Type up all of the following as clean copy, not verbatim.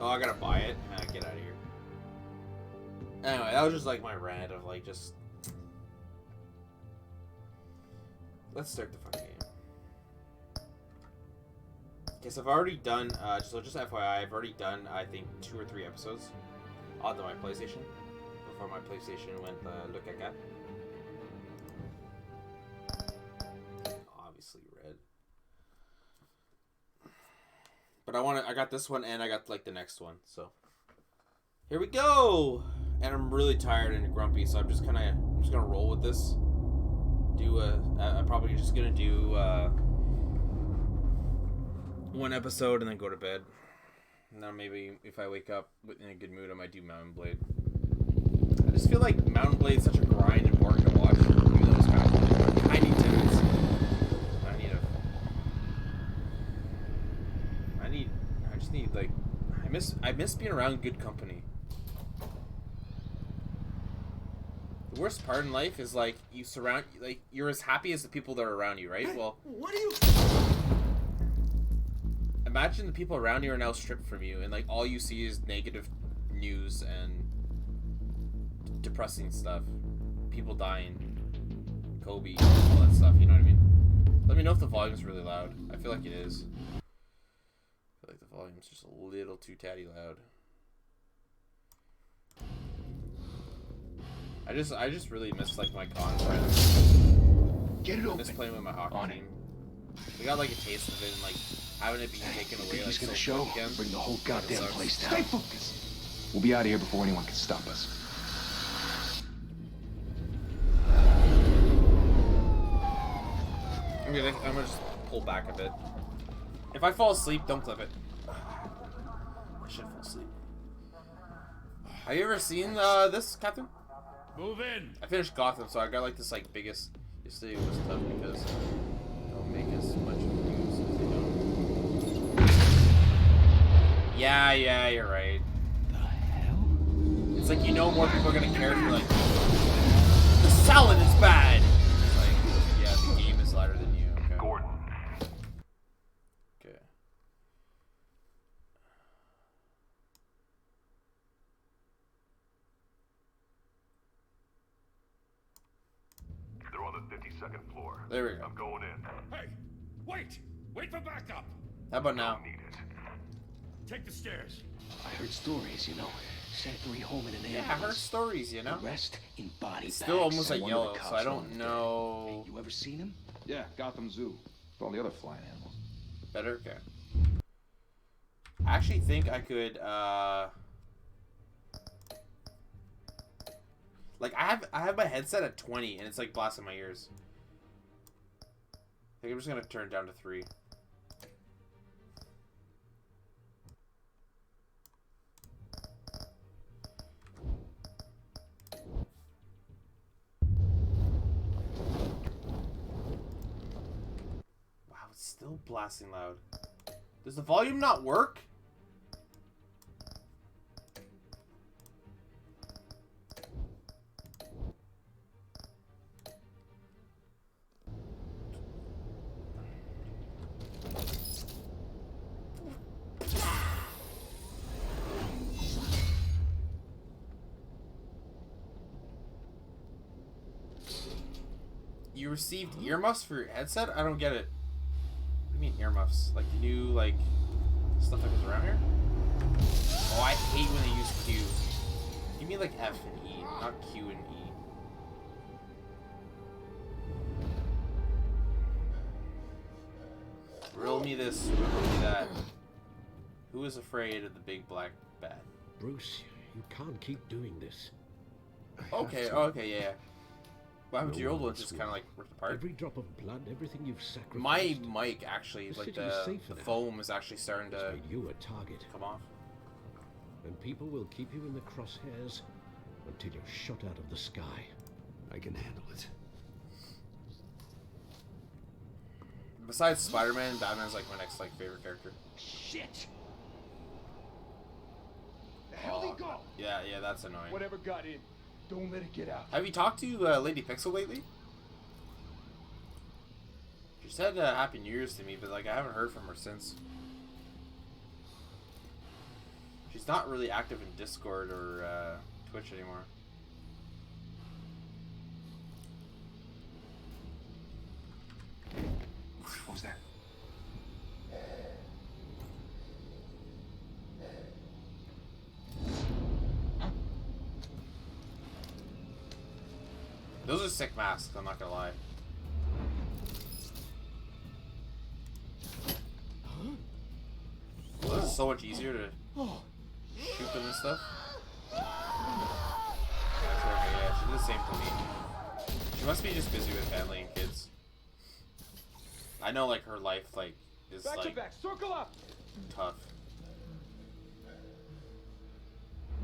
Oh, I gotta buy it? Get out of here. Anyway, that was just like my rant of like just... Let's start the fucking game. Okay, so I've already done, so just FYI, I've already done, I think, 2 or 3 episodes on my PlayStation. Before my PlayStation went look at that. Obviously red. But I got this one and I got like the next one, so. Here we go! And I'm really tired and grumpy, so I'm just gonna roll with this. I'm probably just gonna do, 1 episode and then go to bed. And then maybe if I wake up in a good mood, I might do Mountain Blade. I just feel like Mountain Blade is such a grind and boring to watch, even though it's kind of fun. I need tickets. I just need like, I miss being around good company. The worst part in life is like you're as happy as the people that are around you, right? Hey, well, what are you? Imagine the people around you are now stripped from you, and like all you see is negative news and depressing stuff. People dying, Kobe, all that stuff. You know what I mean? Let me know if the volume's really loud. I feel like it is. I feel like the volume's just a little too tatty loud. I just really miss like my cons right now. Get it open. I miss playing with my hockey On team. We got like a taste of it and like having it being taken away. He's Like gonna so show. quick again. Bring the whole goddamn Sucks. place down. Stay focused. We'll be out of here before anyone can stop us. I'm gonna just pull back a bit. If I fall asleep, don't clip it. I should fall asleep. Have you ever seen this, Captain? Move in. I finished Gotham, so I got like this like biggest. Yesterday was tough because they don't make as much news as they don't. Yeah, you're right. The hell? It's like more people are gonna care if you're like, the salad is bad. It's like, yeah, the game is louder than you. Okay. Gordon. Okay. They're on the 52nd floor. There we go. I'm going in. Hey, wait! Wait for backup! How about now? Don't need it. Take the stairs. I heard stories, Sent 3 home in an Yeah, I ambulance. heard stories, The rest in body It's bags. still almost like and one of the yellow, so cops I found don't him know. dead. Hey, you ever seen him? Yeah, Gotham Zoo. With all the other flying animals. Better? Okay. I actually think I could, like, I have my headset at 20, and it's, like, blasting my ears. I think I'm just gonna turn it down to 3. Wow, it's still blasting loud. Does the volume not work? You received earmuffs for your headset? I don't get it. What do you mean earmuffs? Like the new, like, stuff that goes around here? Oh, I hate when they use Q. Give me like F and E, not Q and E. Riddle me this, riddle me that. Who is afraid of the big black bat? Bruce, you can't keep doing this. Okay, yeah. What happened to your old one? Just kind of like ripped apart? Every drop of blood, everything you've sacrificed. My mic actually, The like city is the safer now. foam is actually starting has to made you a target, come off. and people will keep you in the crosshairs until you're shot out of the sky. I can handle it. Besides Spider-Man, Batman's like my next like favorite character. Shit! The hell they go? Yeah, that's annoying. Whatever got in, don't let it get out. Have you talked to Lady Pixel lately? She said Happy New Year's to me, but like I haven't heard from her since. She's not really active in Discord or Twitch anymore. What was that? Those are sick masks, I'm not gonna lie. Well, this is so much easier to shoot them and stuff. That's okay, yeah, she did the same to me. She must be just busy with family and kids. I know, like, her life, like, is, Back to like, back, circle up! tough.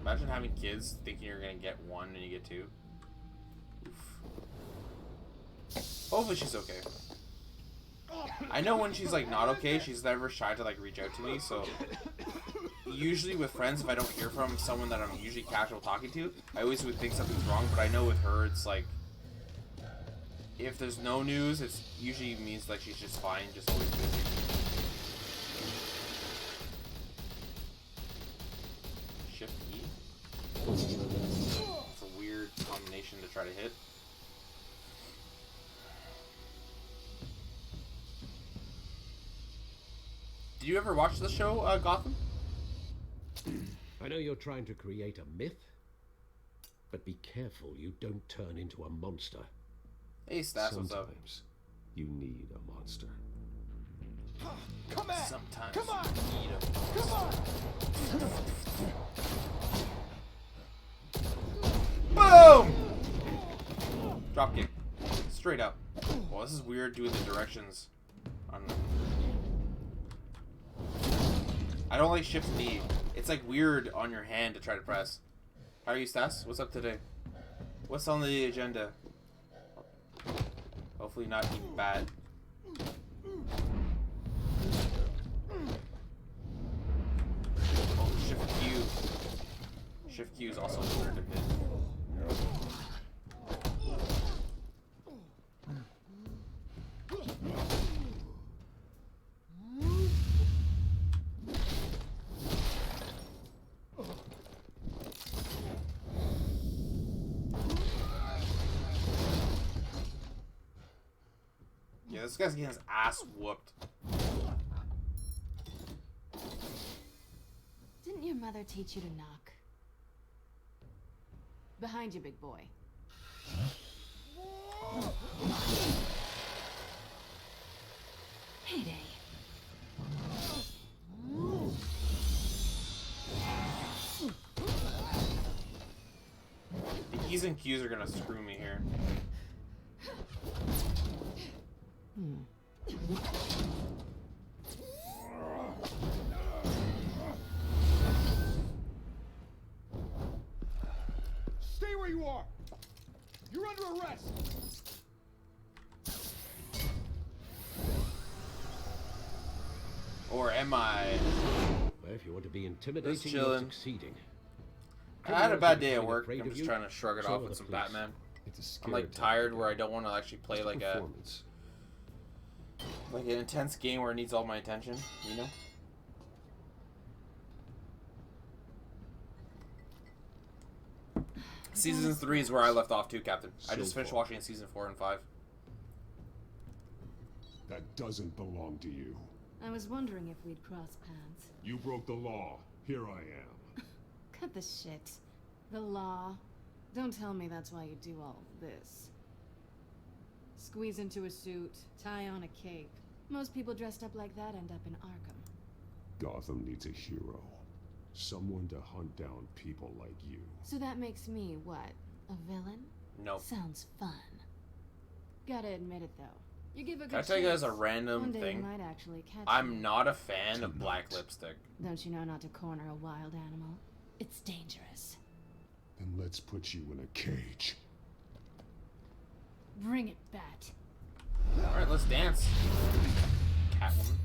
Imagine having kids thinking you're gonna get one and you get two. Oof. Hopefully she's okay. I know when she's like not okay, she's never shy to like reach out to me, so usually with friends, if I don't hear from someone that I'm usually casual talking to, I always would think something's wrong, but I know with her it's like if there's no news, it usually means like she's just fine, just always busy. Shift E? It's a weird combination to try to hit. Did you ever watch the show, Gotham? I know you're trying to create a myth, but be careful you don't turn into a monster. Hey, Stas, what's up? Sometimes you need a monster. Come on! Sometimes Come on! you need a Come on! boom! Drop kick. Straight up. Well, this is weird doing the directions on. I don't like shift D. It's like weird on your hand to try to press. How are you, Stas? What's up today? What's on the agenda? Hopefully not even bad. Oh, shift Q. Shift Q is also weird to hit. Yeah, this guy's getting his ass whooped. Didn't your mother teach you to knock? Behind you, big boy. Heyday. The E's and Q's are gonna screw me here. Stay where you are! You're under arrest! Or am I? Well, if you want to be intimidating, Just you're chilling. succeeding. I had a bad day at Criminals work. afraid I'm of just you? trying to shrug it So off are with the some police. Batman. It's a I'm scary like time. tired where I don't want to actually play Just like a performance. an intense game where it needs all my attention, you know? Season 3 is where I left off too, Captain. I just finished watching season 4 and 5. That doesn't belong to you. I was wondering if we'd cross paths. You broke the law. Here I am. Cut the shit. The law. Don't tell me that's why you do all this. Squeeze into a suit, tie on a cape. Most people dressed up like that end up in Arkham. Gotham needs a hero. Someone to hunt down people like you. So that makes me, what, a villain? Nope. Sounds fun. Gotta admit it, though. You give a good Can I tell you guys a chance. random One day thing? You might actually catch me. I'm not a fan of black lipstick. Don't you know not to corner a wild animal? It's dangerous. Then let's put you in a cage. Bring it, Bat. Alright, let's dance. Catwoman.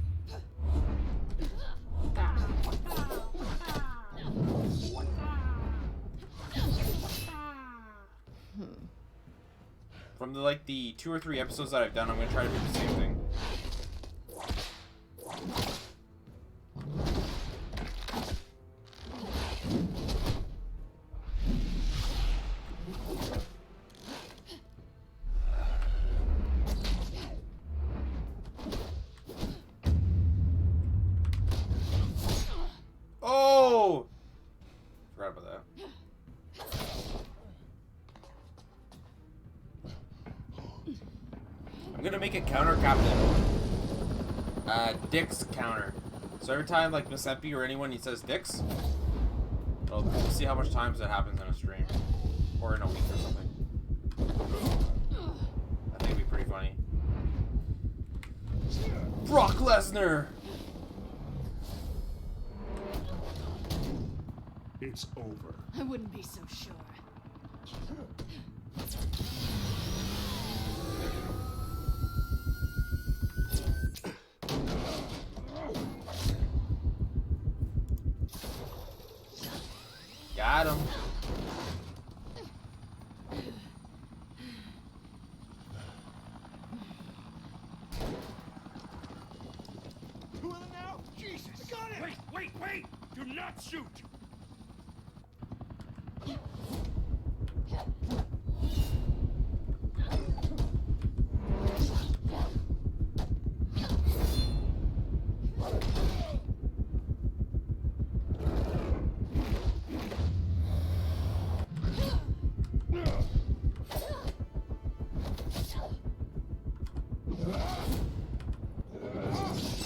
From the like the 2 or 3 episodes that I've done, I'm gonna try to do the same thing. gonna make a counter, Captain. Dick's counter. So every time like Miss Epi or anyone he says Dick's, well, see how much times it happens in a stream. Or in a week or something. I think it'd be pretty funny. Brock Lesnar! It's over. I wouldn't be so sure. Got him. Two of them now? Jesus! I got it! Wait! Do not shoot!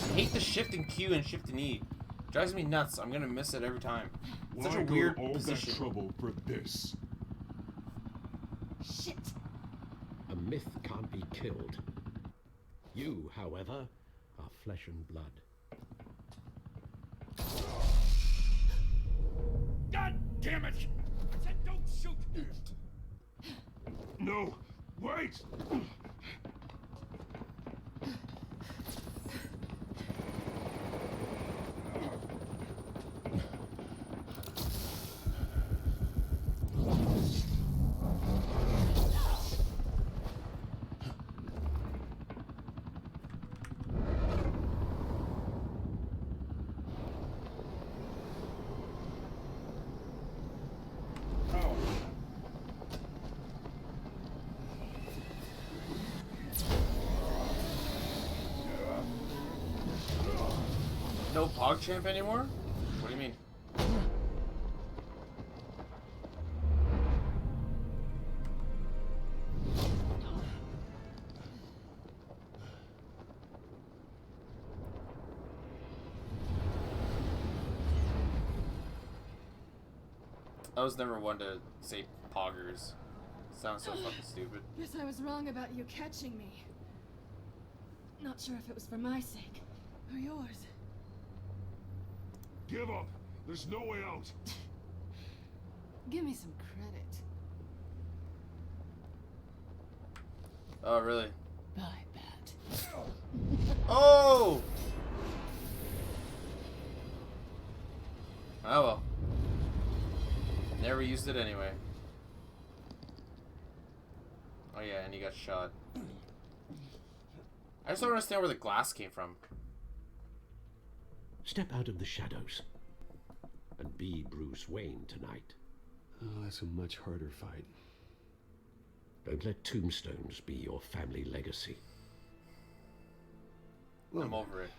I hate the shift and Q and shift and E. Drives me nuts. I'm gonna miss it every time. It's such a Why go weird all position. that trouble for this? Shit. A myth can't be killed. You, however, are flesh and blood. God damn it! I said don't shoot! No! Wait! No PogChamp anymore? What do you mean? I was never one to say poggers. Sounds so fucking stupid. Guess I was wrong about you catching me. Not sure if it was for my sake or yours. Give up! There's no way out! Give me some credit. Oh, really? Bye, Bat. Oh! Oh well. Never used it anyway. Oh yeah, and he got shot. I just don't understand where the glass came from. Step out of the shadows and be Bruce Wayne tonight. Oh, that's a much harder fight. Don't let tombstones be your family legacy. I'm over it.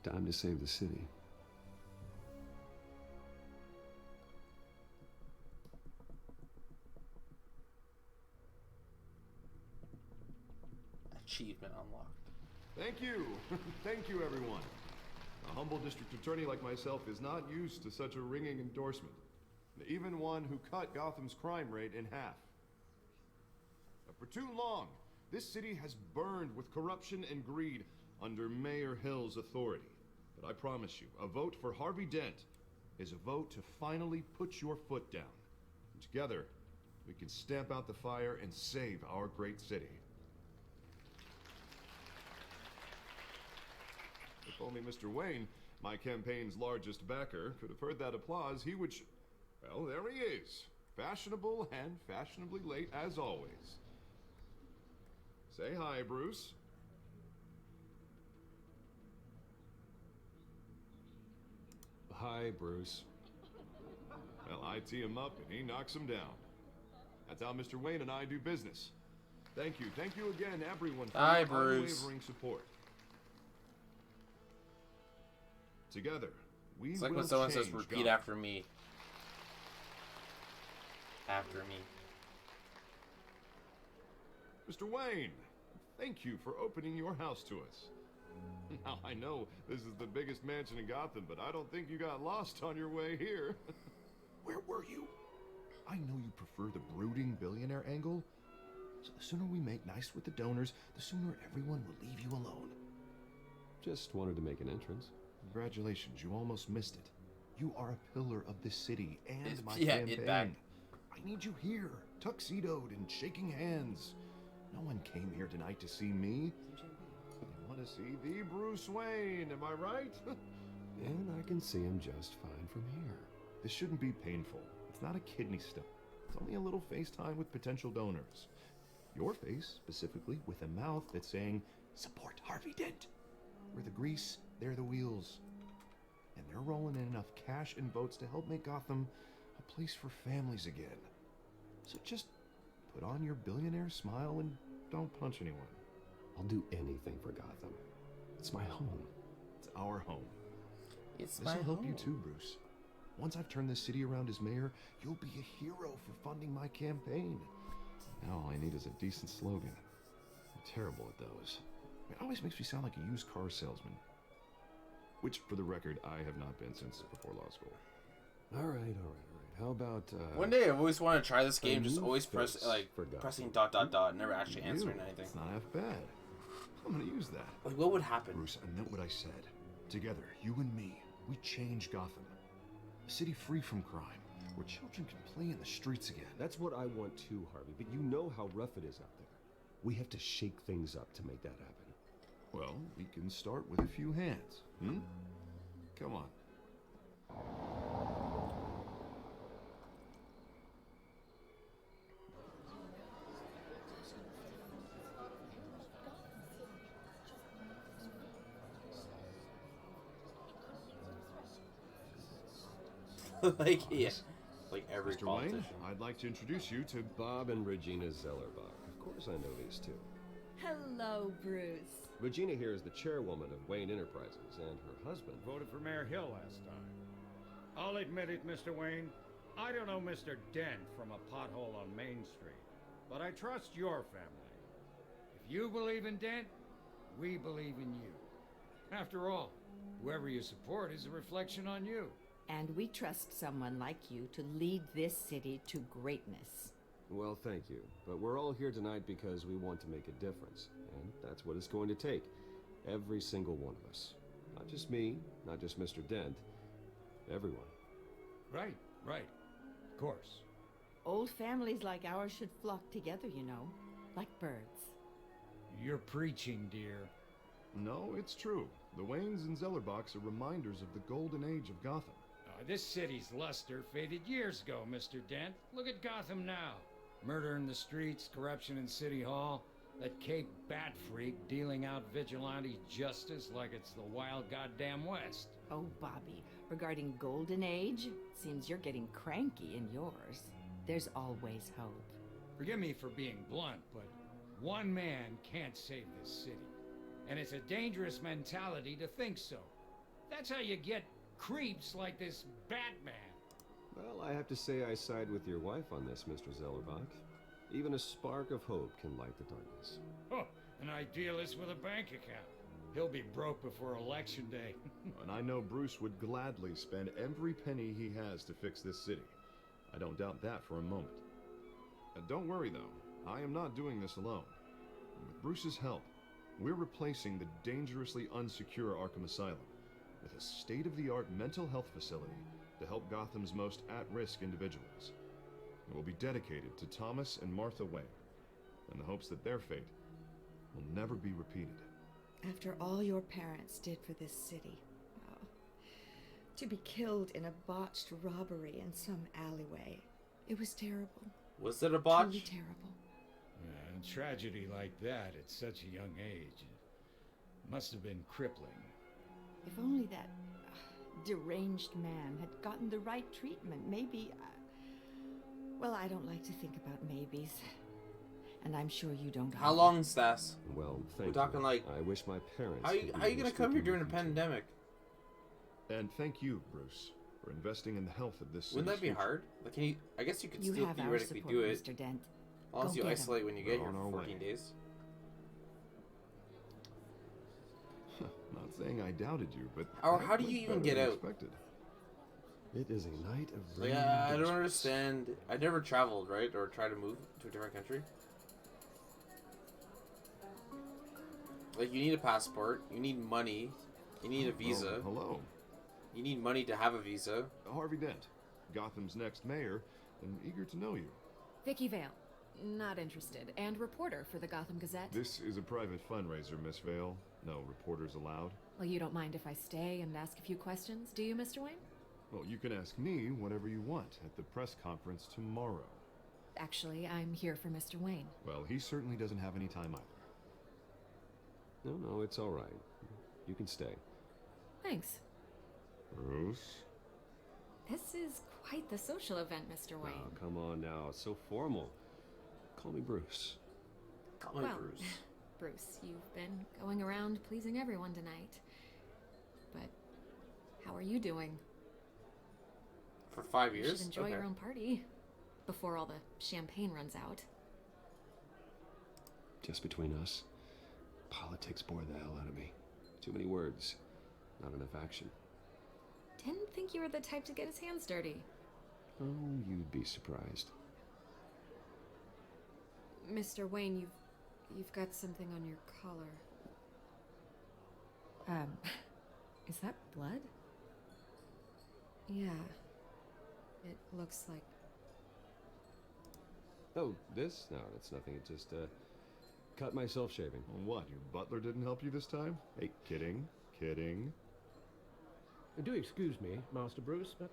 Time to save the city. Achievement unlocked. Thank you. Thank you, everyone. A humble district attorney like myself is not used to such a ringing endorsement. Even one who cut Gotham's crime rate in half. For too long, this city has burned with corruption and greed under Mayor Hill's authority. But I promise you, a vote for Harvey Dent is a vote to finally put your foot down. And together, we can stamp out the fire and save our great city. If only Mr. Wayne, my campaign's largest backer, could have heard that applause, he would well, there he is. Fashionable and fashionably late as always. Say hi, Bruce. Hi, Bruce. Well, I tee him up and he knocks him down. That's how Mr. Wayne and I do business. Thank you again, everyone, for Hi, your Bruce. unwavering support. Together, we It's like will when someone says, change repeat Gotham. after me. After me. Mr. Wayne, thank you for opening your house to us. Now, I know this is the biggest mansion in Gotham, but I don't think you got lost on your way here. Where were you? I know you prefer the brooding billionaire angle, so the sooner we make nice with the donors, the sooner everyone will leave you alone. Just wanted to make an entrance. Congratulations, you almost missed it. You are a pillar of this city and my yeah, campaign. it back. I need you here, tuxedoed and shaking hands. No one came here tonight to see me. They want to see the Bruce Wayne, am I right? And I can see him just fine from here. This shouldn't be painful. It's not a kidney stone. It's only a little FaceTime with potential donors. Your face, specifically, with a mouth that's saying, support Harvey Dent. We're the grease, they're the wheels. And they're rolling in enough cash and votes to help make Gotham a place for families again. So just put on your billionaire smile and don't punch anyone. I'll do anything for Gotham. It's my home. It's our home. It's This my will help you home. too, Bruce. Once I've turned this city around as mayor, you'll be a hero for funding my campaign. Now all I need is a decent slogan. I'm terrible at those. It always makes me sound like a used car salesman. Which, for the record, I have not been since before law school. All right. How about, One day I've always wanted to try this game, just new always face for Gotham. pressing ... never actually answering anything. It's not half bad. I'm gonna use that. Like, what would happen? Bruce, I meant what I said. Together, you and me, we change Gotham. A city free from crime, where children can play in the streets again. That's what I want too, Harvey, but you know how rough it is out there. We have to shake things up to make that happen. Well, we can start with a few hands, Come on. Like, yeah. Like every Mr. politician. Wayne, I'd like to introduce you to Bob and Regina Zellerbach. Of course I know these two. Hello, Bruce. Regina here is the chairwoman of Wayne Enterprises, and her husband... Voted for Mayor Hill last time. I'll admit it, Mr. Wayne. I don't know Mr. Dent from a pothole on Main Street, but I trust your family. If you believe in Dent, we believe in you. After all, whoever you support is a reflection on you. And we trust someone like you to lead this city to greatness. Well, thank you. But we're all here tonight because we want to make a difference. And that's what it's going to take. Every single one of us. Not just me, not just Mr. Dent. Everyone. Right. Of course. Old families like ours should flock together, you know, like birds. You're preaching, dear. No, it's true. The Waynes and Zellerbachs are reminders of the golden age of Gotham. This city's luster faded years ago, Mr. Dent. Look at Gotham now. Murder in the streets, corruption in City Hall, that Cape Bat freak dealing out vigilante justice like it's the wild goddamn West. Oh, Bobby, regarding Golden Age, seems you're getting cranky in yours. There's always hope. Forgive me for being blunt, but one man can't save this city. And it's a dangerous mentality to think so. That's how you get creeps like this Batman. Well, I have to say I side with your wife on this, Mr. Zellerbach. Even a spark of hope can light the darkness. Oh, an idealist with a bank account. He'll be broke before Election Day. And I know Bruce would gladly spend every penny he has to fix this city. I don't doubt that for a moment. Don't worry, though. I am not doing this alone. With Bruce's help, we're replacing the dangerously unsecure Arkham Asylum with a state-of-the-art mental health facility to help Gotham's most at-risk individuals. It will be dedicated to Thomas and Martha Wayne, in the hopes that their fate will never be repeated. After all your parents did for this city, to be killed in a botched robbery in some alleyway, it was terrible. Was it a botch? Truly terrible. A tragedy like that at such a young age must have been crippling. If only that deranged man had gotten the right treatment, maybe... well, I don't like to think about maybes. And I'm sure you don't How either. long, Stas? Well, thank We're talking you. like... I wish my parents... How you gonna come here during a pandemic? And thank you, Bruce, for investing in the health of this city. Wouldn't that be hard? Like, I guess you could You still have our theoretically support, do it. Mr. Dent. As long as Go you get 'em. isolate when you get We're here on for our 14 way. days. Not saying I doubted you, but How that do you went even better get than out? expected. It is a night of Like, ringing I don't endorsements. understand. I never traveled, right? Or tried to move to a different country. Like, you need a passport. You need money. You need a visa. Oh, hello. You need money to have a visa. Harvey Dent, Gotham's next mayor, and eager to know you. Vicky Vale. Not interested. And reporter for the Gotham Gazette. This is a private fundraiser, Miss Vale. No reporters allowed. Well, you don't mind if I stay and ask a few questions, do you, Mr. Wayne? Well, you can ask me whatever you want at the press conference tomorrow. Actually, I'm here for Mr. Wayne. Well, he certainly doesn't have any time either. No, it's all right. You can stay. Thanks. Bruce? This is quite the social event, Mr. Wayne. Oh, come on now. It's so formal. Call me Bruce. Call me Well, Bruce. Bruce, you've been going around pleasing everyone tonight. But how are you doing? For 5 You years? should enjoy your own party before all the champagne runs out. Just between us, politics bore the hell out of me. Too many words, not enough action. Didn't think you were the type to get his hands dirty. Oh, you'd be surprised. Mr. Wayne, you've got something on your collar. Is that blood? Yeah. It looks like... Oh, this? No, that's nothing. It just, cut myself shaving. What, your butler didn't help you this time? Hey, kidding. Do excuse me, Master Bruce, but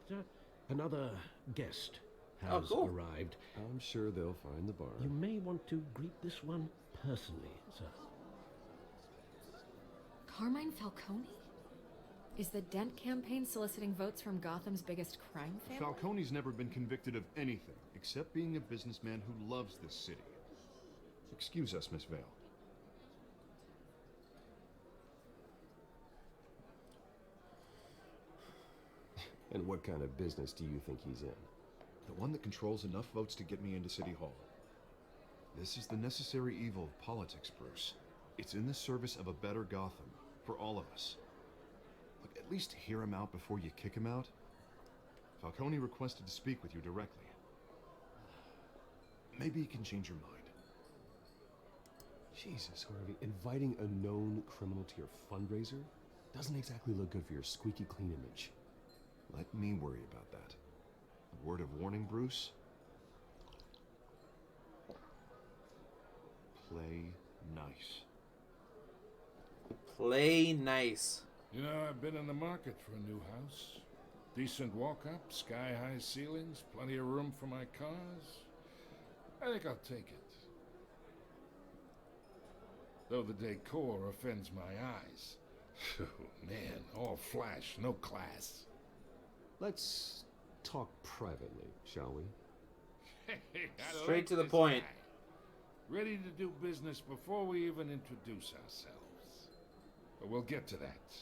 another guest has cool. arrived. I'm sure they'll find the bar. You may want to greet this one personally, sir. Carmine Falcone? Is the Dent campaign soliciting votes from Gotham's biggest crime family? Falcone's never been convicted of anything except being a businessman who loves this city. Excuse us, Miss Vale. And what kind of business do you think he's in? The one that controls enough votes to get me into City Hall. This is the necessary evil of politics, Bruce. It's in the service of a better Gotham, for all of us. Look, at least hear him out before you kick him out. Falcone requested to speak with you directly. Maybe he can change your mind. Jesus, Harvey, inviting a known criminal to your fundraiser doesn't exactly look good for your squeaky clean image. Let me worry about that. A word of warning, Bruce? Play nice. Play nice. You know, I've been in the market for a new house. Decent walk-up, sky-high ceilings, plenty of room for my cars. I think I'll take it. Though the decor offends my eyes. Oh, man, all flash, no class. Let's talk privately, shall we? I Straight like to the this point. guy. Ready to do business before we even introduce ourselves. But we'll get to that.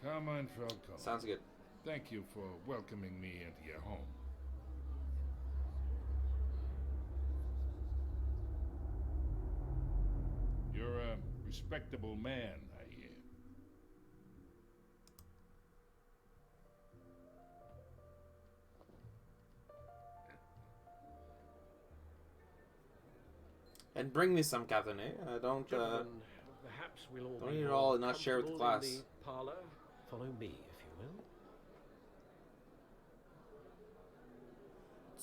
Carmine Falcone. Sounds good. Thank you for welcoming me into your home. You're a respectable man, I hear. And bring me some Cabernet. Don't Gentlemen, perhaps we'll all don't be eat it more all and not share with the comfortable class. in the parlor. Follow me, if you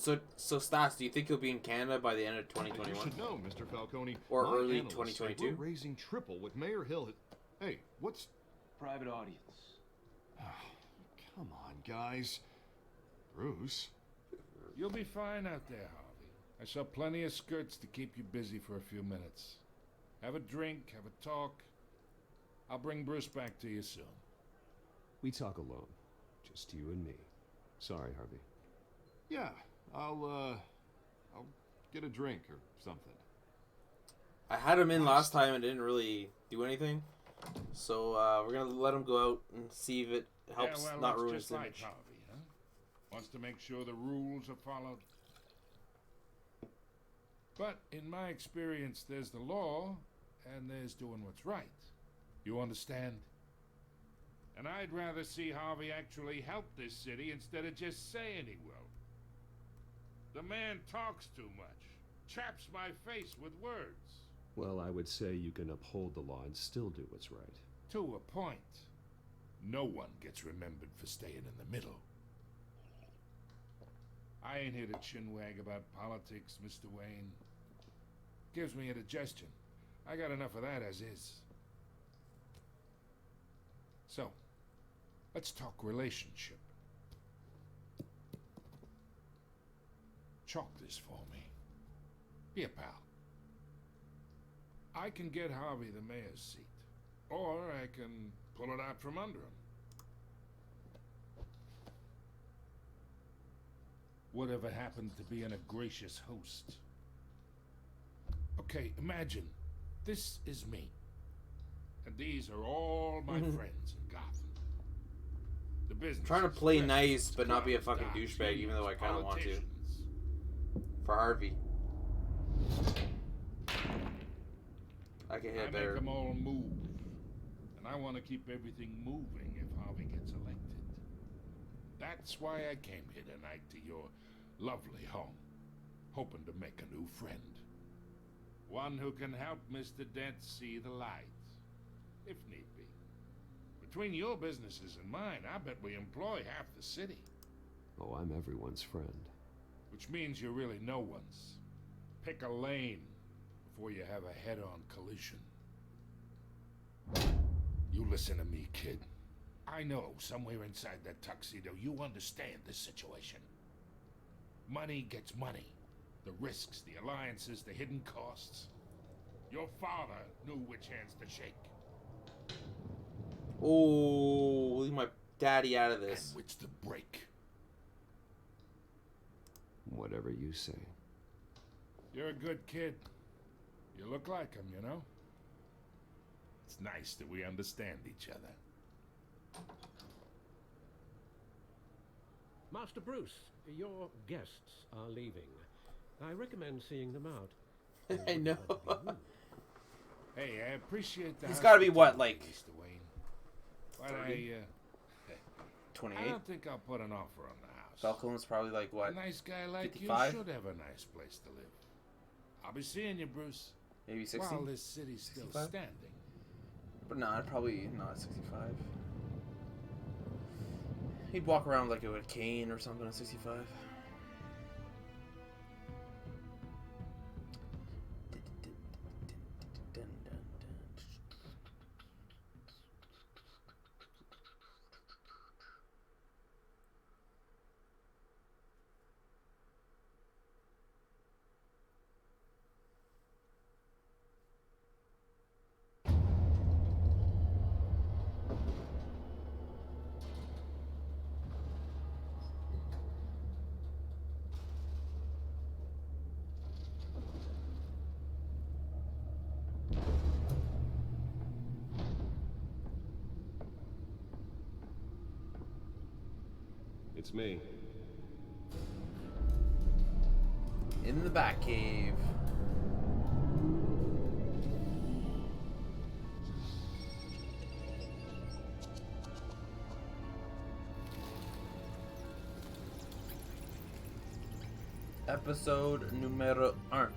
will. So Stas, do you think you'll be in Canada by the end of You 2021? should know, Mr. Falcone. Or my early analysts say 2022? We're raising triple with Mayor Hill. Hey, what's... Private audience. Come on, guys. Bruce? You'll be fine out there, Harvey. I saw plenty of skirts to keep you busy for a few minutes. Have a drink, have a talk. I'll bring Bruce back to you soon. We talk alone. Just you and me. Sorry, Harvey. Yeah, I'll get a drink or something. I had him in last time and didn't really do anything. So we're gonna let him go out and see if it helps yeah, well, not that's ruin just his like image. Harvey, huh? Wants to make sure the rules are followed. But in my experience, there's the law, and there's doing what's right. You understand? And I'd rather see Harvey actually help this city instead of just saying he will. The man talks too much, chaps my face with words. Well, I would say you can uphold the law and still do what's right. To a point. No one gets remembered for staying in the middle. I ain't here to chinwag about politics, Mr. Wayne. Gives me indigestion. I got enough of that as is. So, let's talk relationship. Chalk this for me. Be a pal. I can get Harvey the mayor's seat, or I can pull it out from under him. Whatever happened to being a gracious host? Okay, imagine this is me, and these are all my friends in Gotham. The business. Trying to play nice, but not be a fucking douchebag, even though I kind of want to. For Harvey. I can hit better. Make them all move, and I want to keep everything moving if Harvey gets elected. That's why I came here tonight to your lovely home, hoping to make a new friend. One who can help Mr. Dent see the light, if need be. Between your businesses and mine, I bet we employ half the city. Oh, I'm everyone's friend. Which means you're really no one's. Pick a lane before you have a head-on collision. You listen to me, kid. I know somewhere inside that tuxedo you understand this situation. Money gets money. The risks, the alliances, the hidden costs. Your father knew which hands to shake. Oh, leave my daddy out of this. And which to break. Whatever you say. You're a good kid. You look like him, you know? It's nice that we understand each other. Master Bruce, your guests are leaving. I recommend seeing them out. I know. Hey, I appreciate that. He's got to be what, like Mr. Wayne. But 28? I don't think I'll put an offer on the house. Falcon's probably like what? A nice guy like 55? you should have a nice place to live. I'll be seeing you, Bruce. Maybe 60? While this city's still 65? standing. But not, probably not 65. He'd walk around like a cane or something at 65. It's me. In the Batcave. Episode numero 1.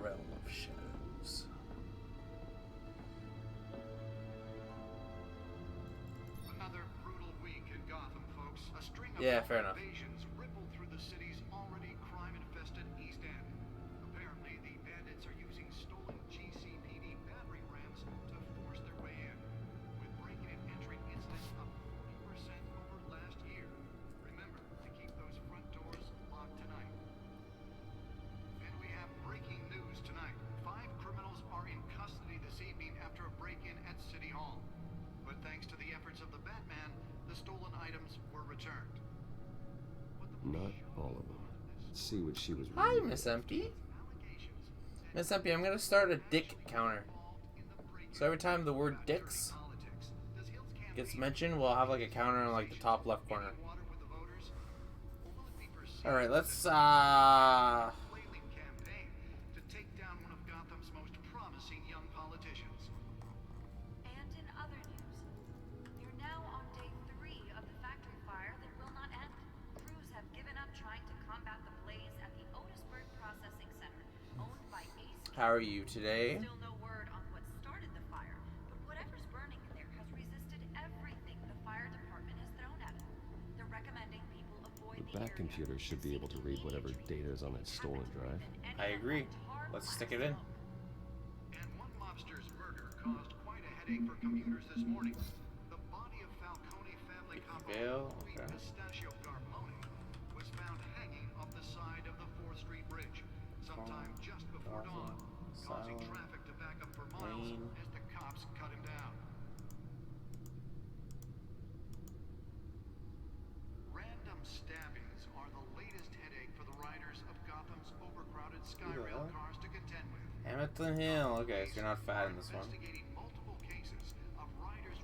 Realm of Shadows. Another brutal week in Gotham, folks. A string of Fair enough. invasions rippled through the city's already crime-infested East End. Apparently, the bandits are using stolen GCPD battering rams to force their way in, with break-in and entry incidents up 40% over last year. Remember to keep those front doors locked tonight. And we have breaking news tonight. 5 criminals are in custody this evening after a break-in at City Hall. But thanks to the efforts of the Batman, the stolen items were returned. Not all of them. Let's see what she was Hi, reading. Miss Empty. Miss Empty, I'm gonna start a dick counter. So every time the word dicks gets mentioned, we'll have like a counter in like the top left corner. All right, let's flailing campaign to take down one of Gotham's most promising young politicians. And in other news, you're now on day 3 of the factory fire that will not end. Crews have given up trying to combat the blaze at the Otisburg Processing Center, owned by Ace. How are you today? Still no word on what started the fire, but whatever's burning in there has resisted everything the fire department has thrown at it. They're recommending people avoid The back computer should be able to read whatever data is on that stolen drive. I agree. Let's stick it in. And one mobster's murder caused quite a headache for commuters this morning. The body of Falcone family Veil, couple okay. Pistachio Garmoni was found hanging off the side of the 4th Street Bridge sometime just before dawn, causing traffic to back up for miles as the cops cut him down. Random stabbings are the latest headache for the riders of Gotham's overcrowded Skyrail cars to contend with. Hamilton Hill. Okay, so you're not fat in this one. Investigating multiple cases of riders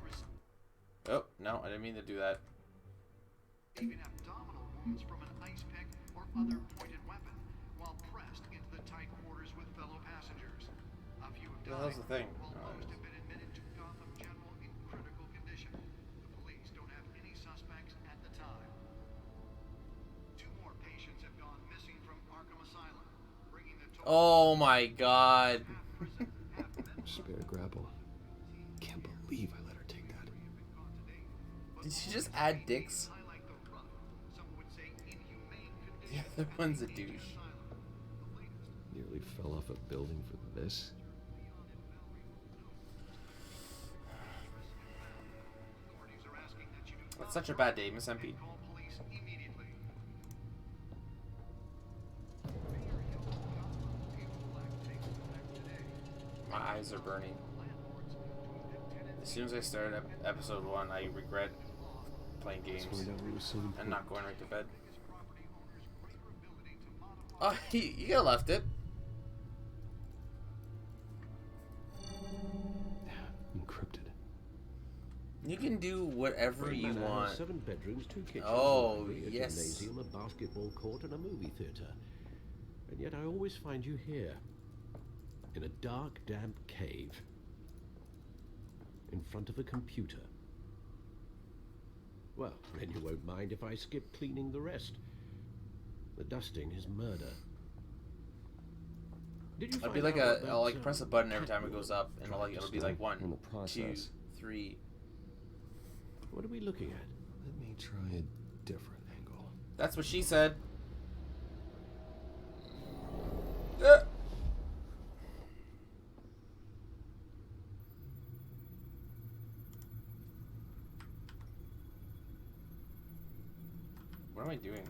Oh, no, I didn't mean to do that. receiving abdominal wounds from an ice pick or other pointed weapon while pressed into the tight quarters with fellow passengers. A few have What the hell's the thing? while Oh, most have been admitted to Gotham General in critical condition. The police don't have any suspects at the time. 2 more patients have gone missing from Arkham Asylum, bringing the total Oh my god. Spare grapple. Can't believe I let her take that. Did she just add dicks? The other one's a douche. Nearly fell off a building for this. That's such a bad day, Miss MP. My eyes are burning. As soon as I start episode 1, I regret playing games and not going right to bed. Oh, you could have left it. Encrypted. You can do whatever you Manor has want. 7 bedrooms, 2 kitchens, Oh, a library, a yes. gymnasium, a basketball court, and a movie theatre. And yet I always find you here, in a dark, damp cave, in front of a computer. Well, then you won't mind if I skip cleaning the rest. The dusting is murder. Did you It'll be find like out I'll like about, press a button every time it Catwoman goes up, and it'll be like 1, 2, 3. What are we looking at? Let me try a different angle. That's what she said. What am I doing?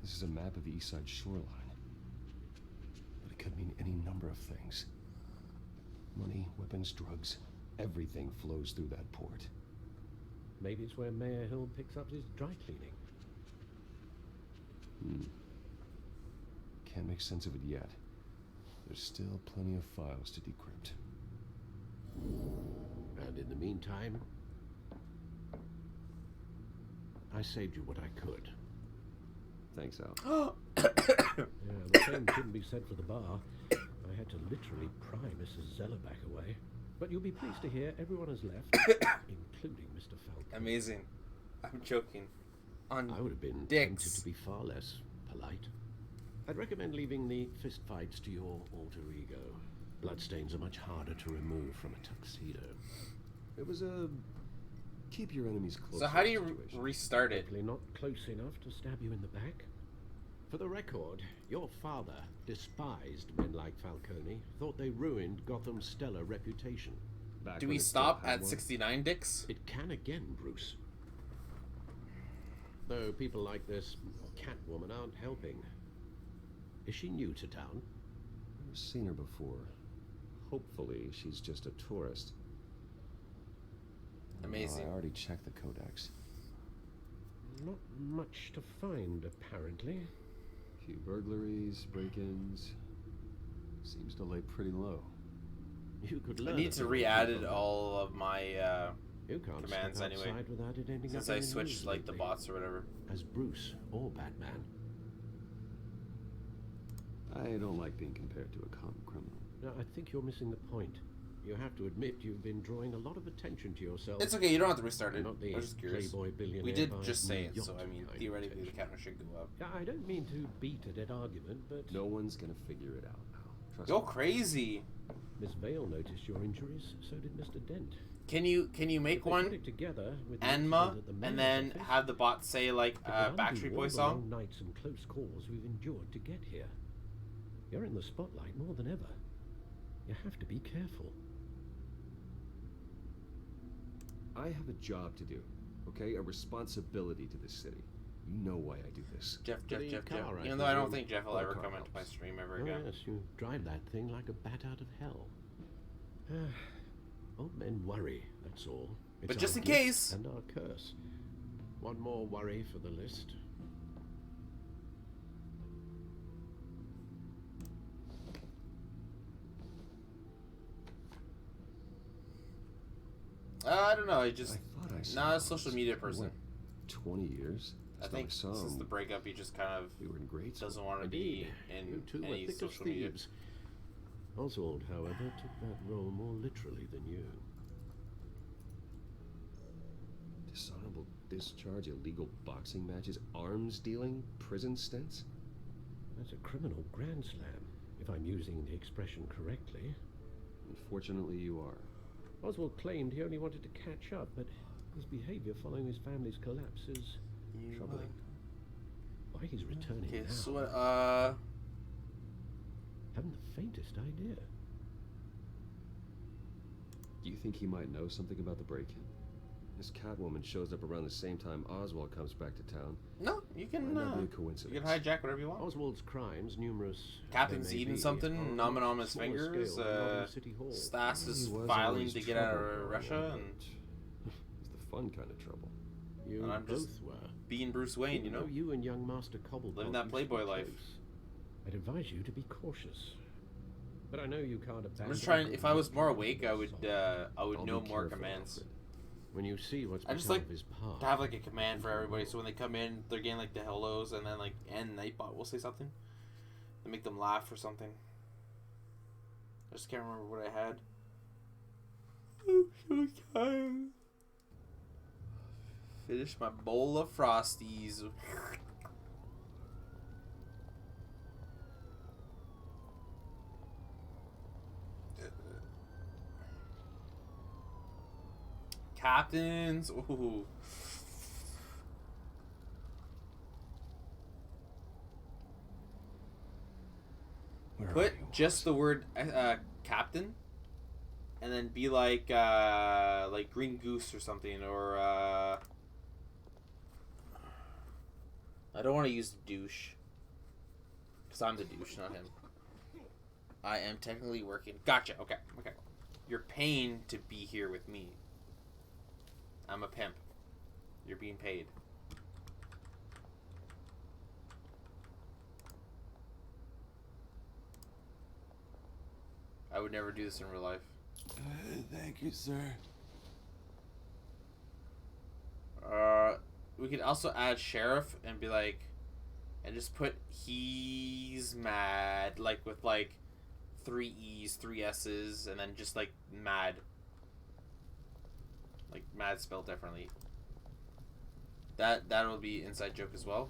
This is a map of the east side shoreline. But it could mean any number of things. Money, weapons, drugs, everything flows through that port. Maybe it's where Mayor Hill picks up his dry cleaning. Can't make sense of it yet. There's still plenty of files to decrypt. And in the meantime, I saved you what I could. Thanks, Al. Yeah, the same couldn't be said for the bar. I had to literally pry Mrs. Zeller back away. But you'll be pleased to hear everyone has left, including Mr. Falcon. Amazing. I'm joking. On I would have been dicks. tempted to be far less polite. I'd recommend leaving the fistfights to your alter ego. Bloodstains are much harder to remove from a tuxedo. It was a keep your enemies close. So how do you restart it? Hopefully not close enough to stab you in the back. For the record, your father despised men like Falcone, thought they ruined Gotham's stellar reputation. Back Do when we it still stop had at one? 69 dicks? It can again, Bruce. Though people like this Catwoman aren't helping. Is she new to town? I've seen her before. Hopefully, she's just a tourist. Amazing. I already checked the codex. Not much to find, apparently. Few burglaries, break-ins. Seems to lay pretty low. You could I learn need to re-added all of my you can't commands step anyway. outside without it ending Since up I in the switched news like the lately. bots or whatever. As Bruce or Batman. I don't like being compared to a common criminal. No, I think you're missing the point. You have to admit you've been drawing a lot of attention to yourself. It's okay, you don't have to restart it. Not the I was just curious. playboy billionaire We did by just say it, yacht so I mean, kind of theoretically the attention. counter should go up. Yeah, I don't mean to beat a dead argument, but No one's gonna figure it out now. Trust Go me. crazy. Miss Vale noticed your injuries, so did Mr. Dent. Can you make If they one put it together with the Anma incident at the mayor's and then office, have the bot say like it will undo Backstreet all Boy the song? long nights and close calls we've endured to get here. You're in the spotlight more than ever. You have to be careful. I have a job to do, okay? A responsibility to this city. You know why I do this. Jeff. The car, Even though I don't presume. think Jeff will Well, ever car come into my helps. stream ever Oh again. yes, you drive that thing like a bat out of hell. Old men worry, that's all. It's But just our in gift case. And our curse. One more worry for the list. I don't know. I just thought I saw not a those. social media person. What, 20 years? I Last think time I saw since him, the breakup, he just kind of we were in grade school. doesn't want to be You in two were any thick as social media. thieves. Oswald, however, took that role more literally than you. Dishonorable discharge, illegal boxing matches, arms dealing, prison stints? That's a criminal grand slam, if I'm using the expression correctly. Unfortunately, you are. Oswald claimed he only wanted to catch up, but his behavior following his family's collapse is troubling. Why he's returning Okay, now, so haven't the faintest idea. Do you think he might know something about the break-in? This Catwoman shows up around the same time Oswald comes back to town. no, you can Might not be a you coincidence. can hijack whatever you want. Oswald's crimes, numerous Captain's they may eating be, something, are numbing on much his smaller fingers. scale than Gotham City Hall. Stas He is was filing always to get out trouble of for a Russia, while, and but it's the fun kind of trouble. You and I'm both just were. being Bruce Wayne, you Even know. though you and young Master Cobblepot Living that used to be playboy life. close, I'd advise you to be cautious. But I know you can't abandon. I'm just trying. a If I was more good awake, I would I'll know be more careful, commands. Alfred. When you see what's I just become like of his path, to have like a command for everybody, so when they come in, they're getting like the hellos, and then like Nightbot will say something to make them laugh or something. I just can't remember what I had. I'm so tired. Finish my bowl of Frosties. Captains. Ooh. Put just the word captain, and then be like Green Goose or something, or I don't want to use douche, because I'm the douche, not him. I am technically working. Gotcha. Okay. You're paying to be here with me. I'm a pimp. You're being paid. I would never do this in real life. Thank you, sir. We could also add sheriff and be like, and just put he's mad, like with like 3 E's, 3 S's, and then just like mad. Like mad spelled differently. That'll be inside joke as well.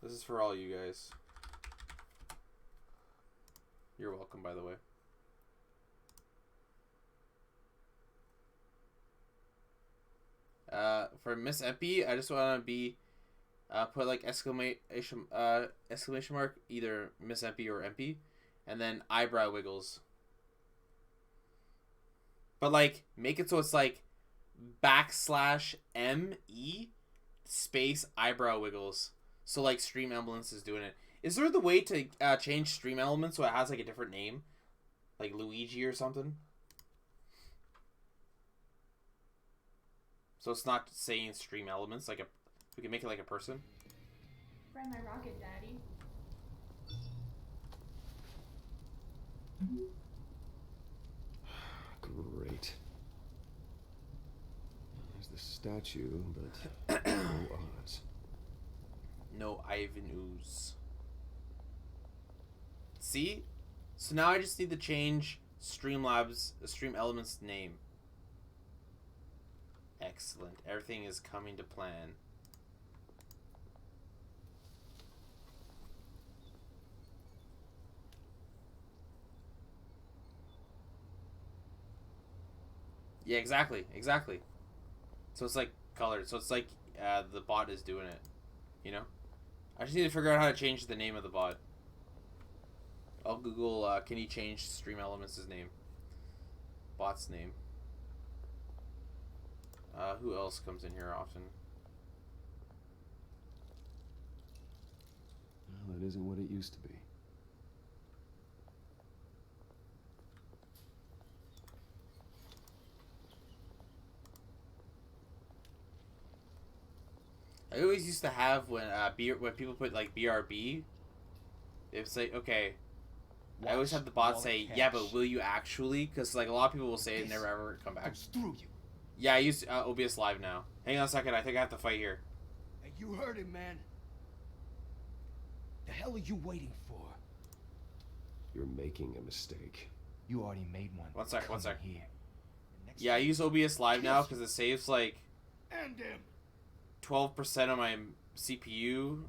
This is for all you guys. You're welcome, by the way. For Miss Epi, I just want to be put like exclamation mark, either Miss Epi or Epi, and then eyebrow wiggles. But like make it so it's like \ME space eyebrow wiggles. So like Stream Elements is doing it. Is there the way to change Stream Elements so it has like a different name, like Luigi or something? So it's not saying Stream Elements, like we can make it like a person. Fry my rocket, Daddy. Great. There's the statue, but no Oz. No Ivan Ooze. See? So now I just need to change Stream Elements name. Excellent. Everything is coming to plan. Yeah, exactly. So it's like colored. So it's like the bot is doing it. You know? I just need to figure out how to change the name of the bot. I'll Google, can you change Stream Elements' name? Bot's name. Who else comes in here often? Well, that isn't what it used to be. I always used to have when people put like BRB, it's like, okay, I always have the bot say, yeah, but will you actually? Because like a lot of people will say it and never ever come back. Through you. Yeah, I use OBS Live now. Hang on a second, I think I have to fight here. Hey, you heard him, man. The hell are you waiting for? You're making a mistake. You already made one. One sec. Here. Yeah, I use OBS Live now because it saves like And him. 12% of my CPU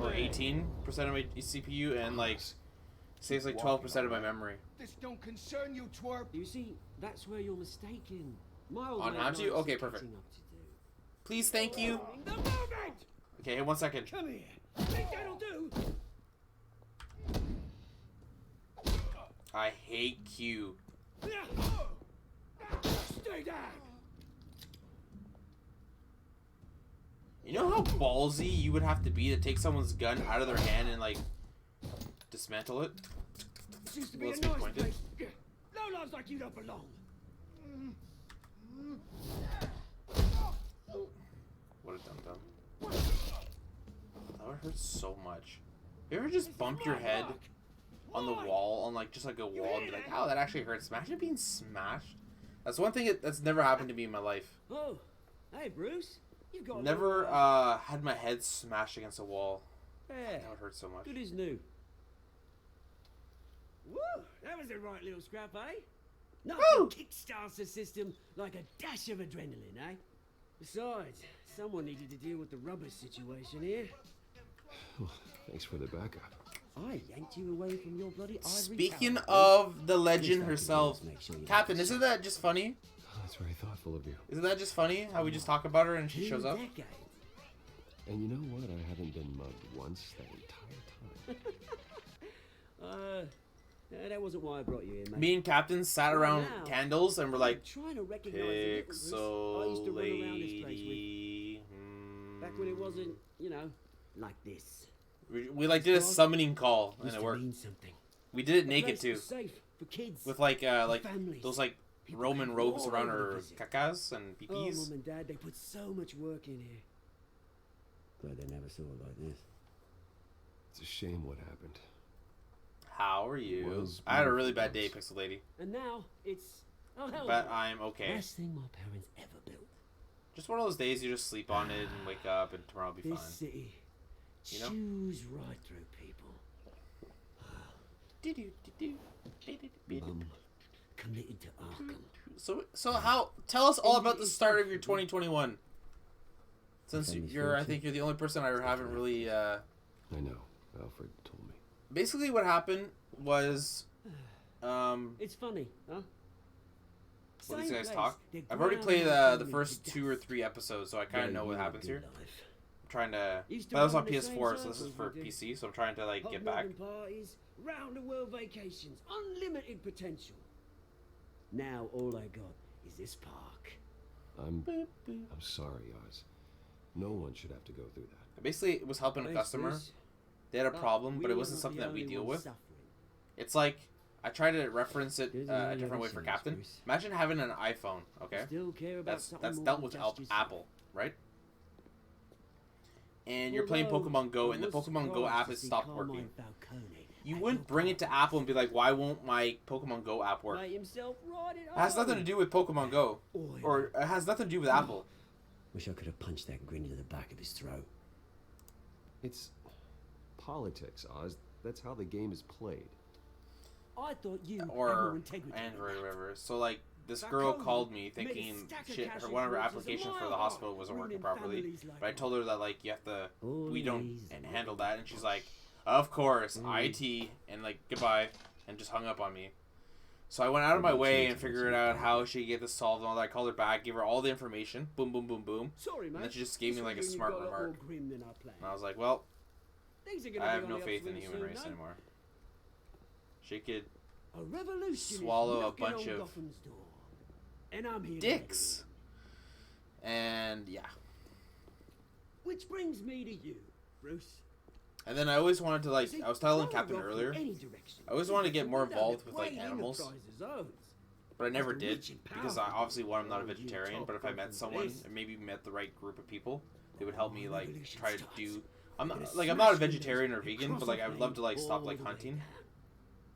or 18% of my CPU and like saves like 12% of my memory. This don't concern you, twerp. You see, that's where you're mistaken. My old On man Hamzu? knows Okay, he's perfect. catching up to do. Please, thank you. The moment! Okay, hey, 1 second. Come here. Think that'll do? I hate Q. Stay down. You know how ballsy you would have to be to take someone's gun out of their hand and like dismantle it? This used to be Well, a it's nice pointed. place. No lives like you don't belong. What a dum-dum. That would hurt so much. You ever just bump your head on the wall, on like just like a wall, and be like, "Ow, that actually hurts." Imagine being smashed. That's one thing that's never happened to me in my life. Oh, hey Bruce, you've got Never had my head smashed against a wall. Yeah, That would hurt so much. good as new. Woo, that was a right little scrap, eh? Nothing kickstarts the system like a dash of adrenaline, eh? Besides, someone needed to deal with the rubber situation here. Thanks for the backup. I yanked you away from your bloody ivory Speaking tower, of the At legend least I can herself, always make sure you Captain, don't isn't that just funny? Oh, that's very thoughtful of you. Isn't that just funny how we just talk about her and she 2 shows up? decades. And you know what? I haven't been mugged once that entire time. That wasn't why I brought you in, mate. Me and Captain sat Right around now, candles and we're like, trying to recognize the little Bruce I Pixel used to run around this place Lady. with. Back when it wasn't, you know, like this. We like did a summoning call and Used it to worked. mean something. We did it A naked place too, was safe for kids, with like for families. those like People Roman came robes all around over to her visit. cacas and Oh, pipis. Mum and Dad, they put so much work in here. Glad they never saw it like this. It's a shame what happened. How are you? Was I had a really bad beautiful day, Pixel Lady, And now it's oh hell. but I'm okay. Best thing my parents ever built. Just one of those days you just sleep on it and wake up and tomorrow will be This fine. city You know? chews right through people. Committed to Arkham. So how? Tell us all about the start of your 2021. Since Family's you're, I fortune. think you're the only person I haven't really. I know. Alfred told me. Basically, what happened was, It's funny, huh? what these Same guys place, talk. they're I've already grinding played out the family first to 2 or death. 3 episodes, so I kind of know You what live a happens good here. life. I'm trying to. Used to But that was run on in the same PS4, so this is circles for we did. PC. So I'm trying to like get back. Hobnobbing parties, round the world vacations, unlimited potential. Now all I got is this park. I'm sorry, Oz. No one should have to go through that. I basically was helping a customer. They had a problem, but it wasn't something that we deal with. It's like, I try to reference it a different way for Captain. Imagine having an iPhone, okay? That's dealt with Apple, right? And you're playing Pokemon Go, and the Pokemon Go app has stopped working. You wouldn't bring it to Apple and be like, why won't my Pokemon Go app work? It has nothing to do with Pokemon Go. Or it has nothing to do with Apple. Wish I could have punched that grin into the back of his throat. It's politics, Oz. That's how the game is played. I thought you Or Android or whatever. So like, this girl called me thinking one of her applications for the hospital wasn't working properly. But I told her that like, you have to, we don't handle that. And she's like, of course, IT, and like, goodbye, and just hung up on me. So I went out of my way and figured out how she could get this solved and all that. I called her back, gave her all the information, boom, boom, boom, boom. And then she just gave me like a smart remark. And I was like, well, I have no faith in the human race anymore. She could swallow a bunch of dicks. And yeah. Which brings me to you, Bruce. And then I always wanted to, like, I was telling Captain earlier, I always wanted to get more involved with, like, animals. But I never did, because obviously, one, I'm not a vegetarian, but if I met someone, and maybe met the right group of people, they would help me, like, try to do, I'm not a vegetarian or vegan, but, like, I would love to, like, stop, like, hunting.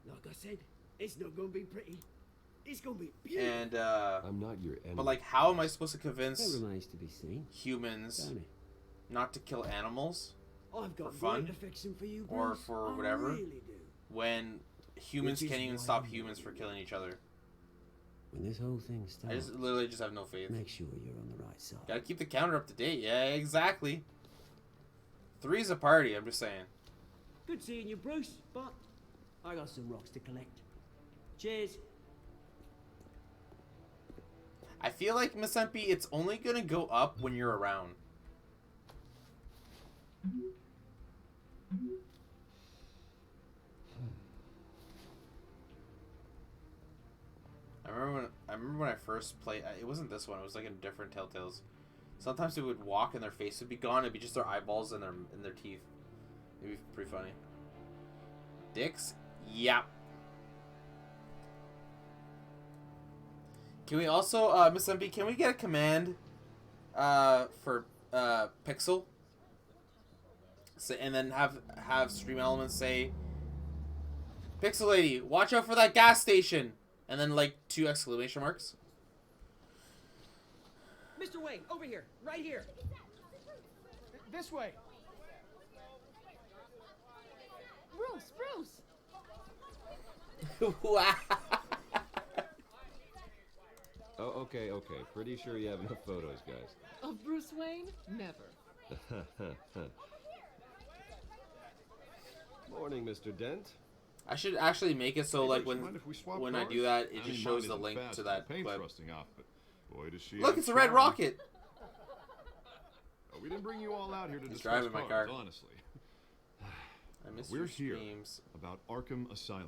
Like I said, it's not gonna be pretty. It's gonna be beautiful. And, I'm not your enemy. But, like, how am I supposed to convince That remains to be seen, humans not to kill animals? I've got for fun, affection for you, or Bruce. for I whatever, really do. when humans can't even stop humans for killing each other. When this whole thing starts, I just literally just have no faith. make sure you're on the right side. Gotta keep the counter up to date. Yeah, exactly. 3's a party, I'm just saying. Good seeing you, Bruce, but I got some rocks to collect. Cheers. I feel like, Miss MP, it's only gonna go up when you're around. I remember when I first played. It wasn't this one. It was like in different Telltales. Sometimes it would walk and their face would be gone. It'd be just their eyeballs and their teeth. It'd be pretty funny. Dicks? Yep. Can we also, Miss MP, can we get a command for Pixel? So, and then have Stream Elements say, Pixel Lady, watch out for that gas station! And then, like, 2 exclamation marks. Mr. Wayne, over here, right here. This way. Bruce! Wow. Oh, okay. Pretty sure you have enough photos, guys. Of Bruce Wayne? Never. Morning, Mr. Dent. I should actually make it so, like, Mind if we swap when I cars? do that, it I just mean, shows mine the isn't link fast to and that the paint's clip. rusting off, but boy, does she Look, have it's a red charm. rocket! We didn't bring you all out here to He's discuss driving my cars, car. honestly. I miss We're your here streams. about Arkham Asylum.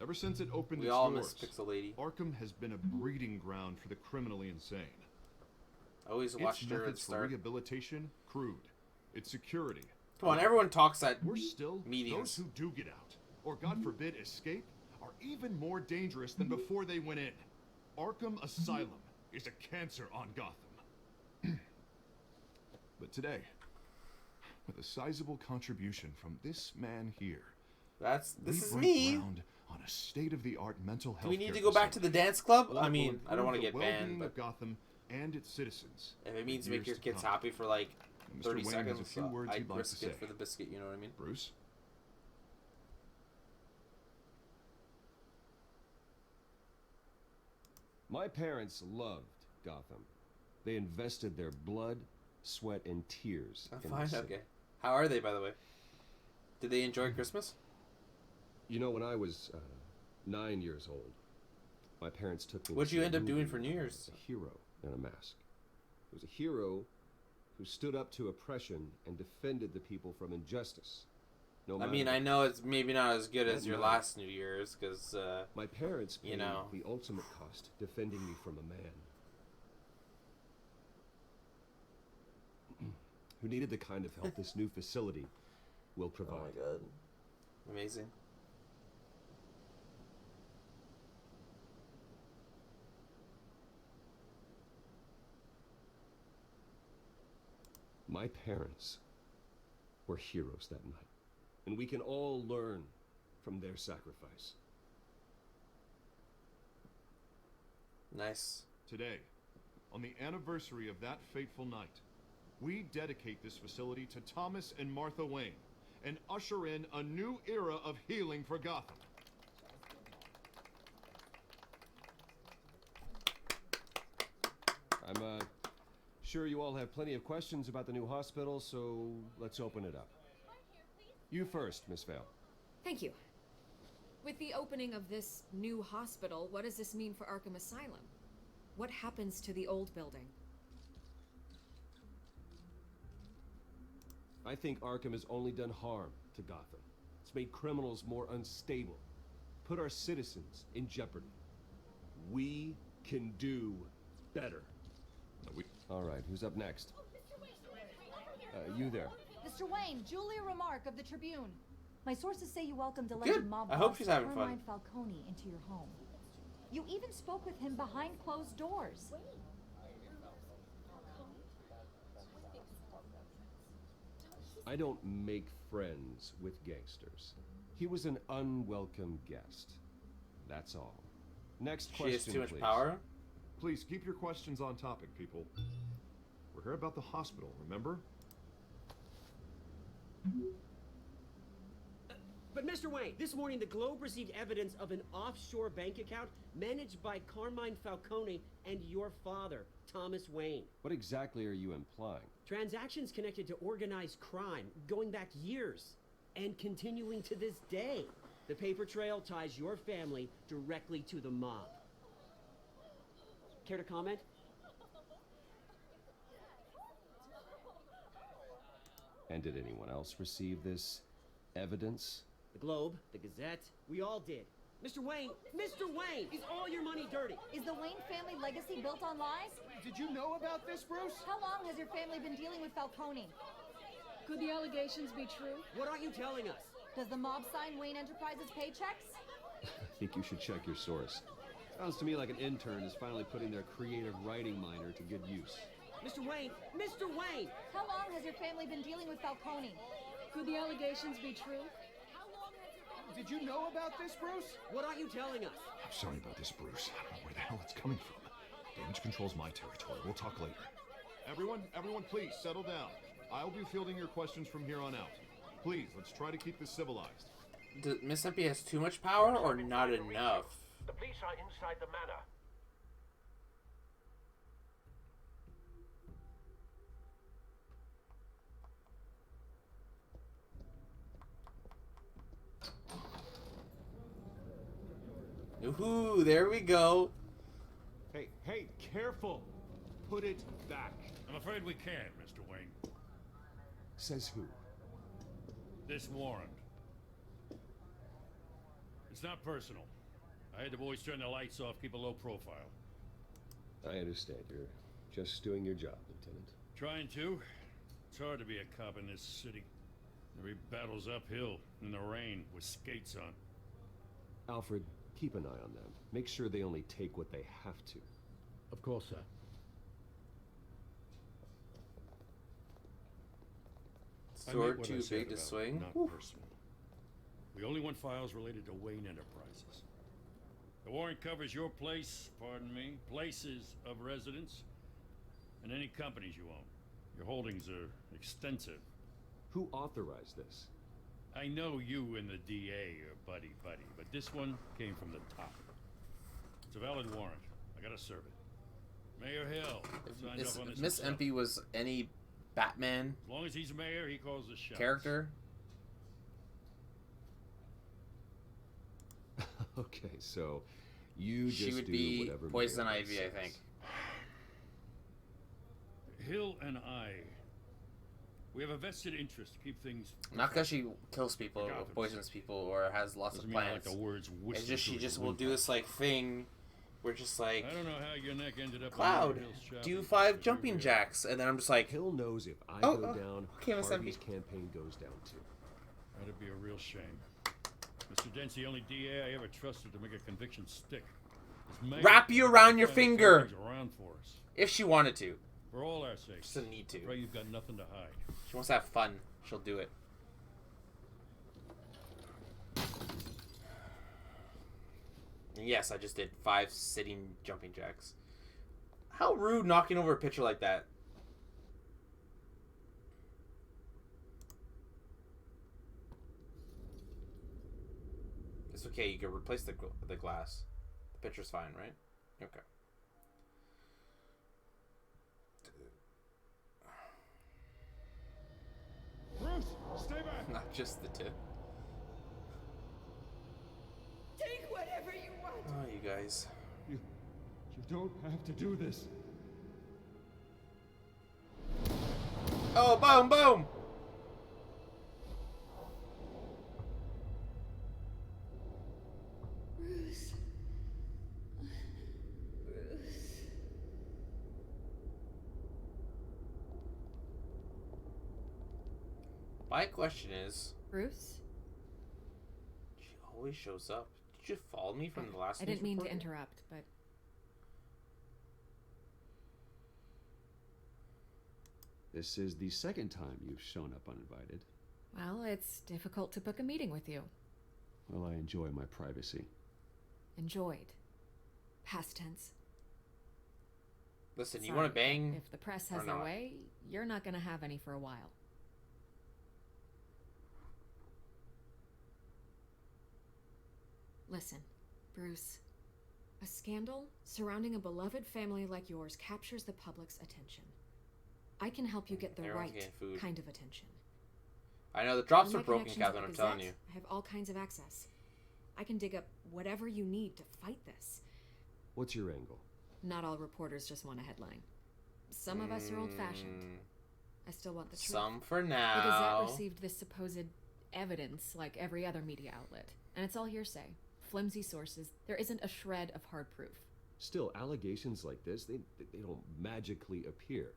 Ever since it opened We its all doors, miss Pixel Lady. Arkham has been a breeding ground for the criminally insane. I always watched its her at methods the for start. rehabilitation, crude. Its security. Come on, everyone talks at We're still meetings. those who do get out, or God forbid escape, are even more dangerous than before they went in. Arkham Asylum is a cancer on Gotham. But today, with a sizable contribution from this man here, this is break me. ground on a state-of-the-art mental health. Do we need to go back to the dance club? I mean, will I don't want to improve get the banned, well-being but of Gotham and its citizens. if it means for make years your to kids come. happy for like Mr. 30 Wayne has a seconds, few words I'd he'd like to risk say. it for the biscuit, you know what I mean? Bruce? My parents loved Gotham. They invested their blood, sweat, and tears in Fine, the city. okay. How are they, by the way? Did they enjoy Christmas? You know, when I was 9 years old, my parents took me. What'd to you see a end up doing movie for New Year's? A hero in a mask. It was a hero who stood up to oppression and defended the people from injustice. No I matter mean, the I know it's maybe not as good as That your night, last New Year's, because, my parents paid you know. the ultimate cost defending me from a man. who needed the kind of help this new facility will provide. Oh my god. Amazing. My parents were heroes that night, and we can all learn from their sacrifice. Nice. Today, on the anniversary of that fateful night, we dedicate this facility to Thomas and Martha Wayne and usher in a new era of healing for Gotham. I'm sure you all have plenty of questions about the new hospital, so let's open it up. You first, Miss Vale. Thank you. With the opening of this new hospital, what does this mean for Arkham Asylum? What happens to the old building? I think Arkham has only done harm to Gotham. It's made criminals more unstable, put our citizens in jeopardy. We can do better. All right, who's up next? You there. Mr. Wayne, Julia Remark of the Tribune. My sources say you welcomed Good. alleged mob I hope boss she's having Carmine fun. Falcone into your home. You even spoke with him behind closed doors. I don't make friends with gangsters. He was an unwelcome guest. That's all. Next She question, has too much please. power. Please keep your questions on topic, people. We're here about the hospital, remember? But Mr. Wayne, this morning the Globe received evidence of an offshore bank account managed by Carmine Falcone and your father, Thomas Wayne. What exactly are you implying? Transactions connected to organized crime going back years and continuing to this day. The paper trail ties your family directly to the mob. Care to comment? And did anyone else receive this evidence? The Globe, the Gazette, we all did. Mr. Wayne, is all your money dirty? Is the Wayne family legacy built on lies? Did you know about this, Bruce? How long has your family been dealing with Falcone? Could the allegations be true? What aren't you telling us? Does the mob sign Wayne Enterprises paychecks? I think you should check your source. Sounds to me like an intern is finally putting their creative writing minor to good use. Mr. Wayne! How long has your family been dealing with Falcone? Could the allegations be true? Did you know about this, Bruce? What aren't you telling us? I'm sorry about this, Bruce. I don't know where the hell it's coming from. Damage control's my territory. We'll talk later. Everyone, please, settle down. I'll be fielding your questions from here on out. Please, let's try to keep this civilized. Miss Empey has too much power or not enough? The police are inside the manor. Ooh, there we go. Hey, careful! Put it back. I'm afraid we can't, Mr. Wayne. Says who? This warrant. It's not personal. I had the boys turn the lights off, keep a low profile. I understand. You're just doing your job, Lieutenant. Trying to. It's hard to be a cop in this city. Every battle's uphill, in the rain, with skates on. Alfred, keep an eye on them. Make sure they only take what they have to. Of course, sir. Sword too big to swing. Not personal. We only want files related to Wayne Enterprises. The warrant covers your place, pardon me, places of residence, and any companies you own. Your holdings are extensive. Who authorized this? I know you and the DA are buddy-buddy, but this one came from the top. It's a valid warrant. I gotta serve it. Mayor Hill signed off on this If Miss himself. Empey was any Batman As long as he's mayor, he calls the shots. character, Okay, so you she just would do be whatever Poison Mayor Ivy, I says. think. Hill and I, we have a vested interest to keep things. Not because she kills people or Gotham. poisons people or has lots Doesn't of mean I plans. like the words It's whispered just she through just the will do window. this like thing we're just like, I don't know how your neck ended up Cloud, do 5 jumping jacks, and then I'm just like, Hill knows if I oh, go down, okay, Miss Harvey's MP. campaign goes down too. That'd be a real shame. Mr. Dent's the only DA I ever trusted to make a conviction stick. Wrap you around your finger. Around for us. If she wanted to. For all our sakes. She doesn't need to. Pray you've got nothing to hide. She wants to have fun. She'll do it. And yes, I just did 5 sitting jumping jacks. How rude knocking over a pitcher like that. It's okay, you can replace the glass. The pitcher's fine, right? Okay. Bruce, stay back! Not just the tip. Take whatever you want. Oh, you guys. You don't have to do this. Oh, boom, boom! Bruce. Bruce. My question is, Bruce? she always shows up. Did you follow me from the last I didn't mean to report? interrupt, but This is the second time you've shown up uninvited. well, it's difficult to book a meeting with you. Well, I enjoy my privacy. Enjoyed. Past tense. Listen, you Sorry, want to bang? If the press or has their not? way, you're not going to have any for a while. Listen, Bruce. A scandal surrounding a beloved family like yours captures the public's attention. I can help you get the Everyone's right getting food. kind of attention. I know the drops Through are my broken, connections Catherine. at I'm the telling Gazette, you. I have all kinds of access. I can dig up whatever you need to fight this. What's your angle? Not all reporters just want a headline. Some of us are old-fashioned. I still want the truth. Some for The now. Gazette received this supposed evidence like every other media outlet, and it's all hearsay. Flimsy sources. There isn't a shred of hard proof. Still, allegations like this, they don't magically appear.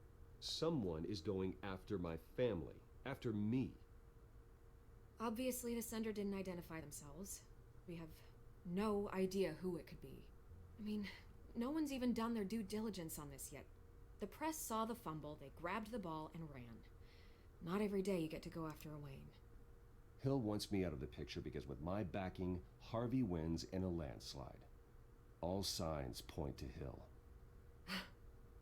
Someone is going after my family, after me. Obviously, the sender didn't identify themselves. We have no idea who it could be. I mean, no one's even done their due diligence on this yet. The press saw the fumble, they grabbed the ball and ran. Not every day you get to go after a Wayne. Hill wants me out of the picture because with my backing, Harvey wins in a landslide. All signs point to Hill.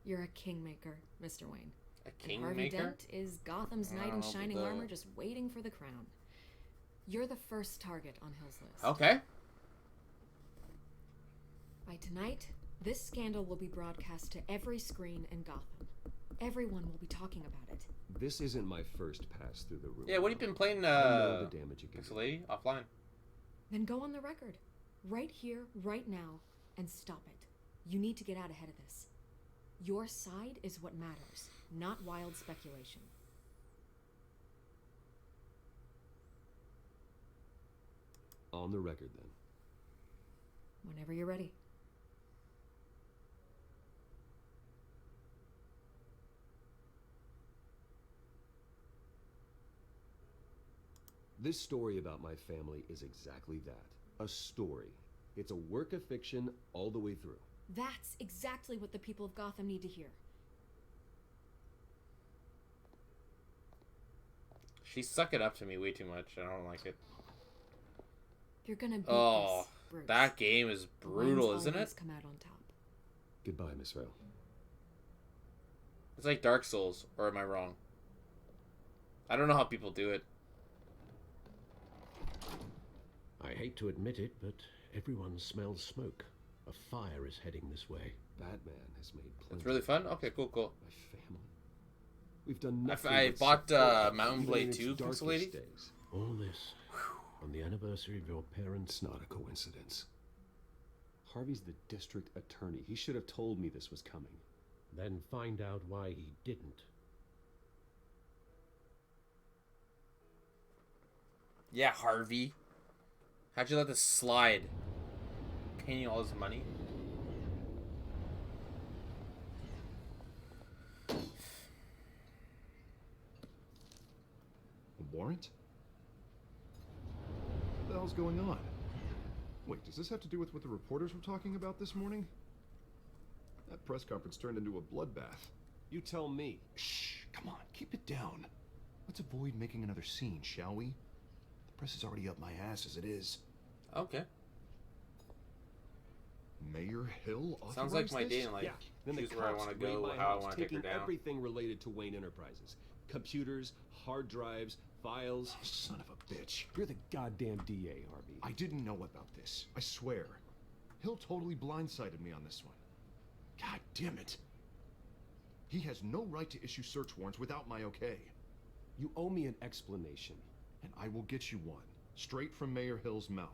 You're a kingmaker, Mr. Wayne. A And Harvey kingmaker? Dent is Gotham's I knight don't in know shining about armor that. just waiting for the crown. You're the first target on Hill's list. Okay. By tonight, this scandal will be broadcast to every screen in Gotham. Everyone will be talking about it. This isn't my first pass through the room. Yeah, what have you been playing, I know the damage it can Pixel Lady? Offline. Then go on the record. Right here, right now, and stop it. You need to get out ahead of this. Your side is what matters, not wild speculation. On the record, then. Whenever you're ready. This story about my family is exactly that. A story. It's a work of fiction all the way through. That's exactly what the people of Gotham need to hear. She's sucking up to me way too much. I don't like it. You're gonna beat Oh, this, Bruce. that game is brutal, Wayne's isn't always it? come out on top. Goodbye, Miss Vale. It's like Dark Souls, or am I wrong? I don't know how people do it. I hate to admit it, but everyone smells smoke. A fire is heading this way. Batman has made plenty. It's really fun? Okay, cool, cool. My family. We've done nothing. I but bought support Mountain even Blade in its 2, darkest Pixel Lady. days. All this on the anniversary of your parents' It's not a coincidence. Harvey's the district attorney. He should have told me this was coming. Then find out why he didn't. Yeah, Harvey. How'd you let this slide? Paying you all his money? warrant? What the hell's going on? Wait, does this have to do with what the reporters were talking about this morning? That press conference turned into a bloodbath. You tell me. Shh, come on, keep it down. Let's avoid making another scene, shall we? The press is already up my ass as it is. Okay. Mayor Hill authorized Sounds like my this? day, and like, Yeah. Then the choose where I cops want to raid go, my how I house, want to take her taking down. everything related to Wayne Enterprises. Computers, hard drives, files. Oh, son of a bitch. You're the goddamn DA, Harvey. I didn't know about this. I swear. Hill totally blindsided me on this one. God damn it. He has no right to issue search warrants without my okay. You owe me an explanation. And I will get you one. Straight from Mayor Hill's mouth.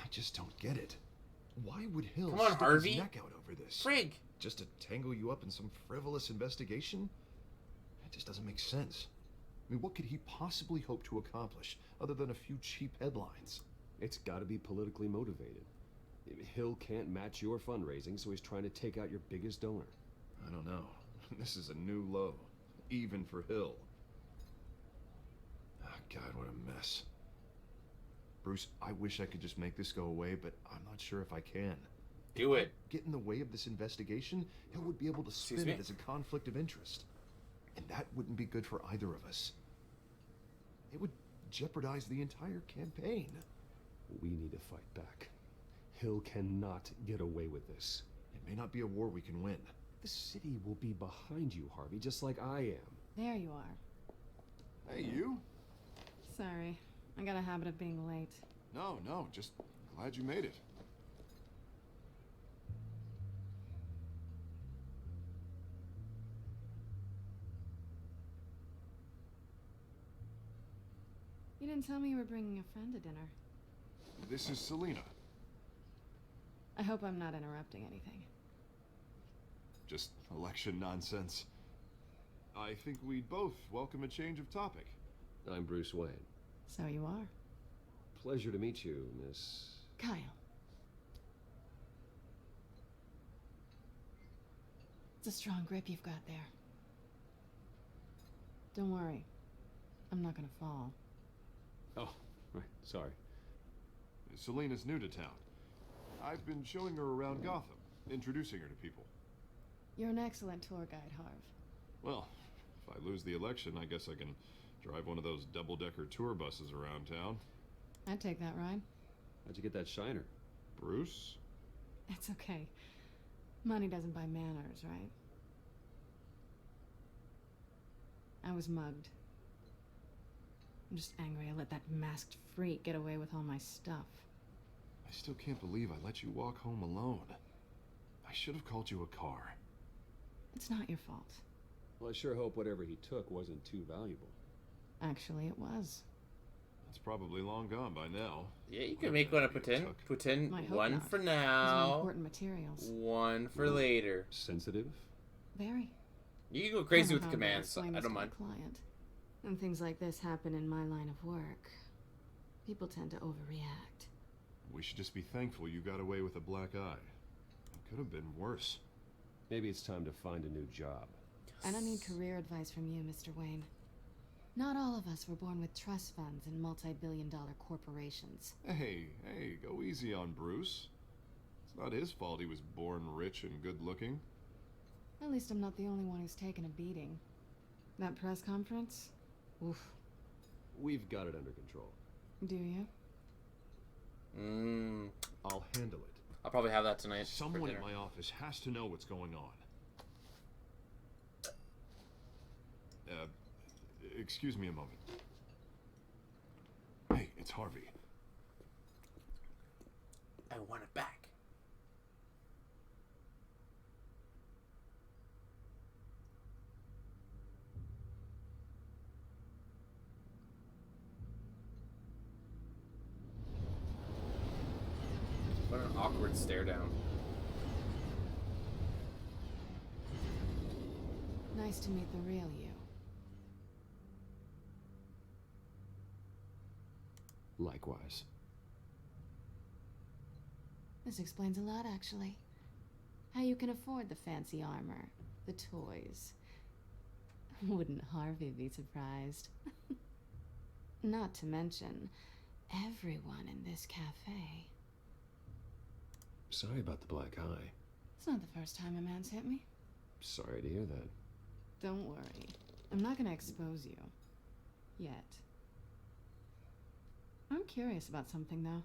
I just don't get it. Why would Hill Come on, stick Harvey. his neck out over this? Frig! Just to tangle you up in some frivolous investigation? That just doesn't make sense. I mean, what could he possibly hope to accomplish other than a few cheap headlines? It's got to be politically motivated. Hill can't match your fundraising, so he's trying to take out your biggest donor. I don't know. This is a new low. Even for Hill. Oh, God, what a mess. Bruce, I wish I could just make this go away, but I'm not sure if I can. Do If I it. get in the way of this investigation, Hill would be able to spin me? it as a conflict of interest. And that wouldn't be good for either of us. It would jeopardize the entire campaign. We need to fight back. Hill cannot get away with this. It may not be a war we can win. The city will be behind you, Harvey, just like I am. There you are. Hey, you? Sorry. I got a habit of being late. No, just glad you made it. You didn't tell me you were bringing a friend to dinner. This is Selena. I hope I'm not interrupting anything. Just election nonsense. I think we'd both welcome a change of topic. I'm Bruce Wayne. So you are. Pleasure to meet you, Miss... Kyle. It's a strong grip you've got there. Don't worry. I'm not gonna fall. Oh, right, sorry. Selena's new to town. I've been showing her around Gotham, introducing her to people. You're an excellent tour guide, Harv. Well, if I lose the election, I guess I can drive one of those double-decker tour buses around town. I'd take that ride. How'd you get that shiner? Bruce? It's okay. Money doesn't buy manners, right? I was mugged. I'm just angry I let that masked freak get away with all my stuff. I still can't believe I let you walk home alone. I should have called you a car. It's not your fault. Well, I sure hope whatever he took wasn't too valuable. Actually, it was. It's probably long gone by now. Yeah, you can make one to put in. Put in I hope one not. for These are now, important materials. one for later. Sensitive? Very. You can go crazy with How the do I commands, so explain I this don't to a mind. Client. When things like this happen in my line of work, people tend to overreact. We should just be thankful you got away with a black eye. It could have been worse. Maybe it's time to find a new job. I don't need career advice from you, Mr. Wayne. Not all of us were born with trust funds and multi-billion-dollar corporations. Hey, go easy on Bruce. It's not his fault he was born rich and good-looking. At least I'm not the only one who's taken a beating. That press conference? Oof. We've got it under control. Do you? I'll handle it. I'll probably have that tonight. for Someone dinner. at my office has to know what's going on. Excuse me a moment. Hey, it's Harvey. I want it back. What an awkward stare down. Nice to meet the real you. Likewise. This explains a lot, actually. How you can afford the fancy armor, the toys. Wouldn't Harvey be surprised? Not to mention, everyone in this cafe. Sorry about the black eye. It's not the first time a man's hit me. Sorry to hear that. Don't worry. I'm not gonna expose you. Yet. I'm curious about something, though.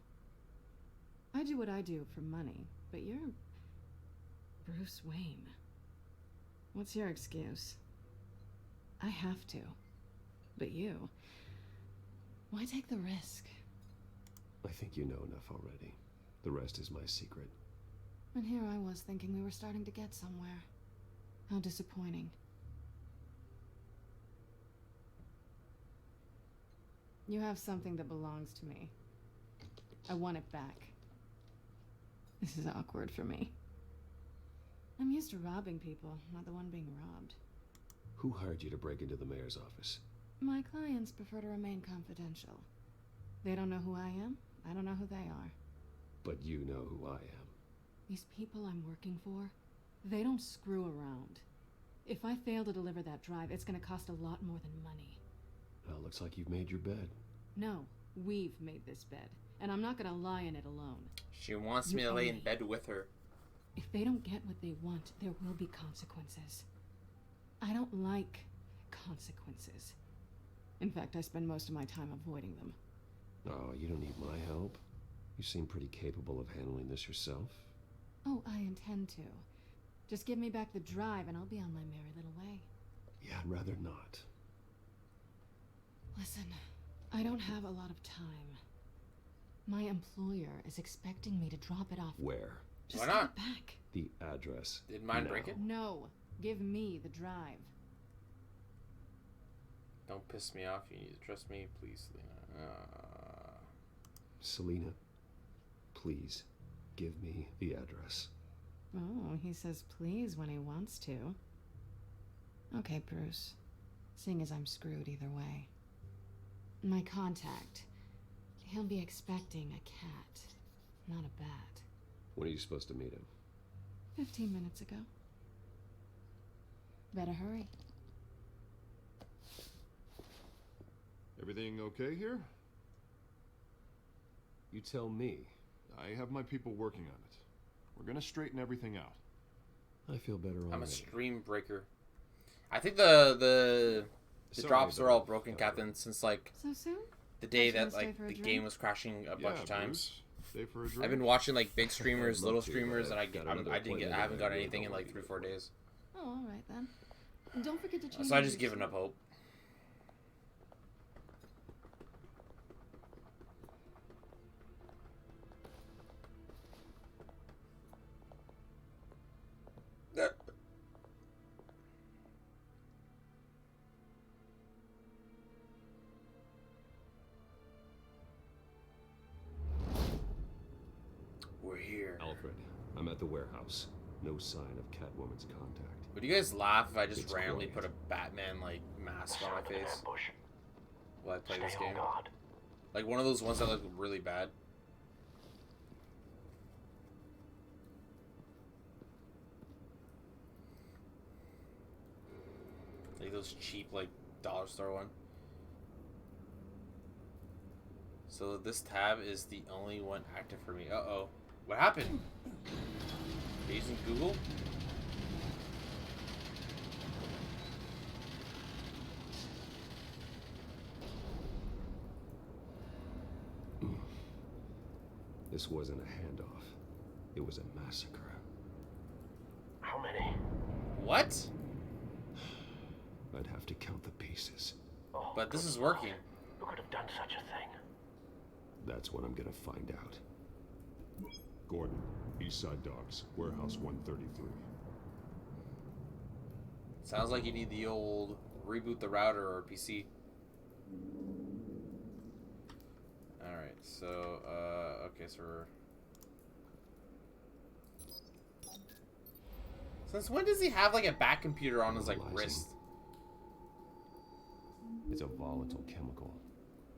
I do what I do for money, but you're Bruce Wayne. What's your excuse? I have to. But you... why take the risk? I think you know enough already. The rest is my secret. And here I was thinking we were starting to get somewhere. How disappointing. You have something that belongs to me. I want it back. This is awkward for me. I'm used to robbing people, not the one being robbed. Who hired you to break into the mayor's office? My clients prefer to remain confidential. They don't know who I am. I don't know who they are. But you know who I am. These people I'm working for, they don't screw around. If I fail to deliver that drive, it's gonna cost a lot more than money. Well, looks like you've made your bed. No, we've made this bed, and I'm not gonna lie in it alone. She wants me to lay in bed with her. If they don't get what they want, there will be consequences. I don't like consequences. In fact, I spend most of my time avoiding them. Oh, you don't need my help. You seem pretty capable of handling this yourself. Oh, I intend to. Just give me back the drive and I'll be on my merry little way. Yeah, I'd rather not. Listen, I don't have a lot of time. My employer is expecting me to drop it off. Where? Just give it back. The address. Did mine break it? No. Give me the drive. Don't piss me off. You need to trust me, please, Selena. Selena, please, give me the address. Oh, he says please when he wants to. Okay, Bruce. Seeing as I'm screwed either way. My contact. He'll be expecting a cat, not a bat. When are you supposed to meet him? 15 minutes ago. Better hurry. Everything okay here? You tell me. I have my people working on it. We're gonna straighten everything out. I feel better already. I'm a stream breaker. I think the drops are all broken, Captain, since like so soon? The day that like the game was crashing a bunch of times. Stay for a drink. I've been watching like big streamers, little streamers, and I haven't got anything in like 3-4 days. Oh, all right then. And don't forget to change. So I just given up hope. We're here. Alfred, I'm at the warehouse. No sign of Catwoman's contact. Would you guys laugh if I just It's randomly quiet. put a Batman like mask on my face while I play this game? Like one of those ones that look really bad. Like those cheap like dollar store one. So this tab is the only one active for me. Uh-oh. What happened? Are you using Google? This wasn't a handoff. It was a massacre. How many? What? I'd have to count the pieces. Oh, but this is working. Who could have done such a thing? That's what I'm gonna find out. Gordon, Eastside Docks, Warehouse 133. Sounds like you need the old reboot the router or PC. Alright, so, okay, so we're... Since when does he have, like, a back computer on his, like, wrist? It's a volatile chemical.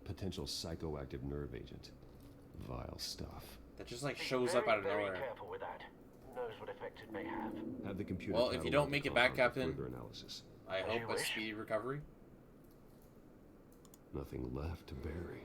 Potential psychoactive nerve agent. Vile stuff. That just, like, shows up out of nowhere. Be very careful with that. Who knows what effect it may have. Have the computer. Well, if you don't make it back, Captain, further analysis. I As hope you a wish. speedy recovery. Nothing left to bury.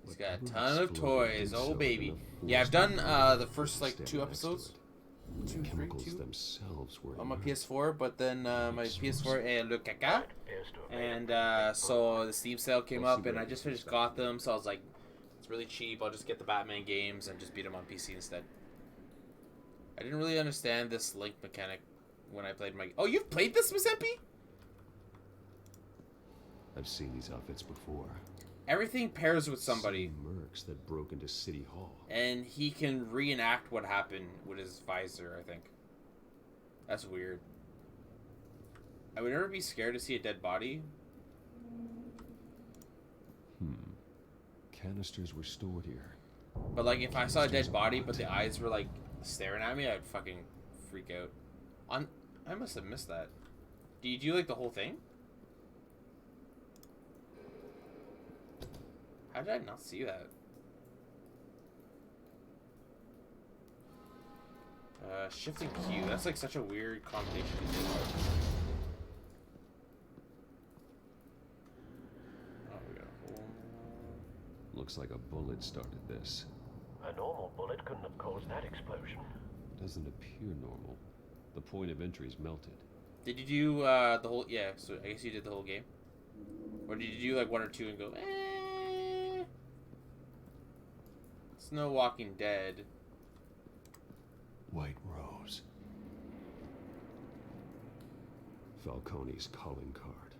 He's got a Whatever ton of exploded toys. did Oh so baby. enough Yeah, I've force done to burn the it first like stand 2 next to episodes. it. Two, The three, chemicals two. themselves were On my inert. PS4, but then my PS4 le caca, Appears to have made a and pretty big so the Steam sale came I'll see up, and what I I just can finished do back Gotham, so I was like, it's really cheap. I'll just get the Batman games and just beat them on PC instead. I didn't really understand this link mechanic when I played my. Oh, you've played this, Miss MP? I've seen these outfits before. Everything pairs with somebody, Same mercs that broke into City Hall. and he can reenact what happened with his visor. I think that's weird. I would never be scared to see a dead body. Canisters were stored here. But like, if I saw a dead body, but the eyes were like staring at me, I'd fucking freak out. I must have missed that. Do you do like the whole thing? How did I not see that? Shifting Q. That's like such a weird combination to do. Oh, we got a hole. Looks like a bullet started this. A normal bullet couldn't have caused that explosion. Doesn't appear normal. The point of entry is melted. Did you do the whole? Yeah. So I guess you did the whole game. Or did you do like 1 or 2 and go? It's no Walking Dead. White Rose. Falcone's calling card.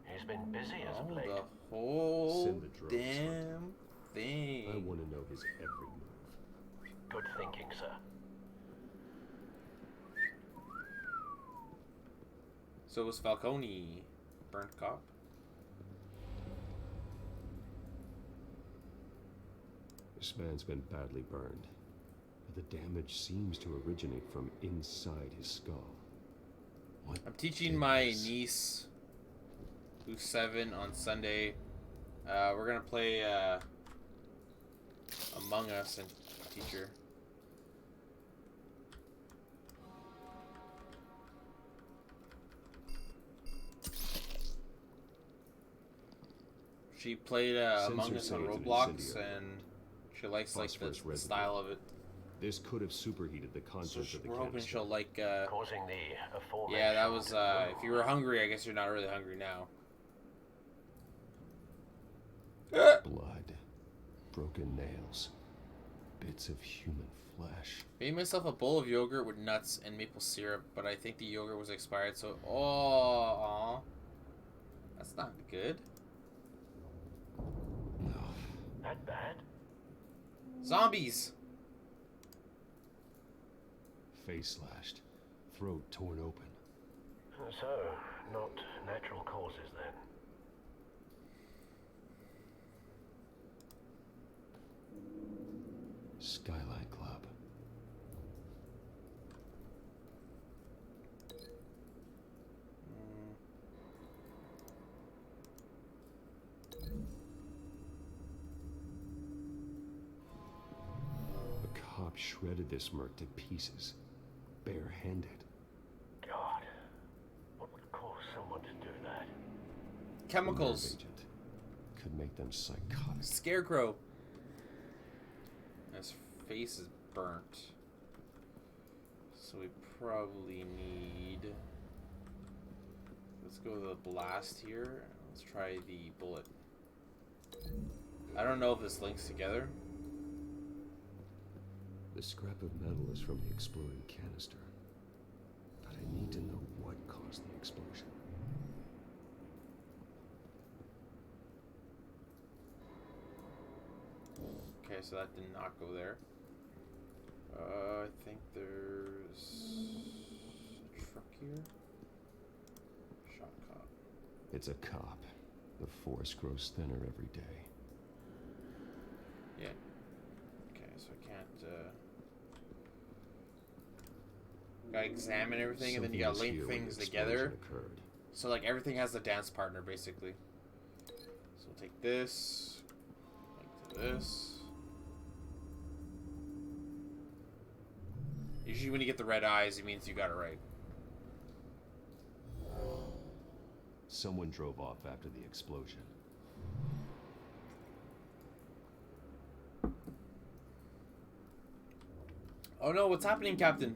He's been busy as of late. The whole Send the drones damn thing. I want to know his every move. Good thinking, sir. So was Falcone burnt cop? This man's been badly burned. But the damage seems to originate from inside his skull. What I'm teaching did my this? niece, who's 7, on Sunday. We're gonna play Among Us and teach her. She played Among Us on Sensor saying Roblox, it's incendiary. and she likes like Phosphorus the residue. style of it. This could have superheated the So contents of the we're hoping canister. she'll like. Causing the aforementioned. Yeah, that was. If you were hungry, I guess you're not really hungry now. Blood, broken nails, bits of human flesh. Made myself a bowl of yogurt with nuts and maple syrup, but I think the yogurt was expired, so... Oh, that's not good. That bad? Zombies! Face slashed, throat torn open. So, not natural causes then. Skyline Club. A cop shredded this merc to pieces, barehanded. God, what would cause someone to do that? Chemicals. A nerve agent could make them psychotic. Scarecrow. His face is burnt. So we probably need... Let's go to the blast here. Let's try the bullet. I don't know if this links together. The scrap of metal is from the exploding canister. But I need to know what caused the explosion. Okay, so that did not go there. I think there's a truck here. Shot cop. It's a cop. The force grows thinner every day. Yeah. Okay, so I can't. Gotta examine everything, and then you gotta Something was link here when the things together. explosion occurred. So like everything has a dance partner basically. So we'll take this, link to this. Usually when you get the red eyes, it means you got it right. Someone drove off after the explosion. Oh no, what's happening, Captain?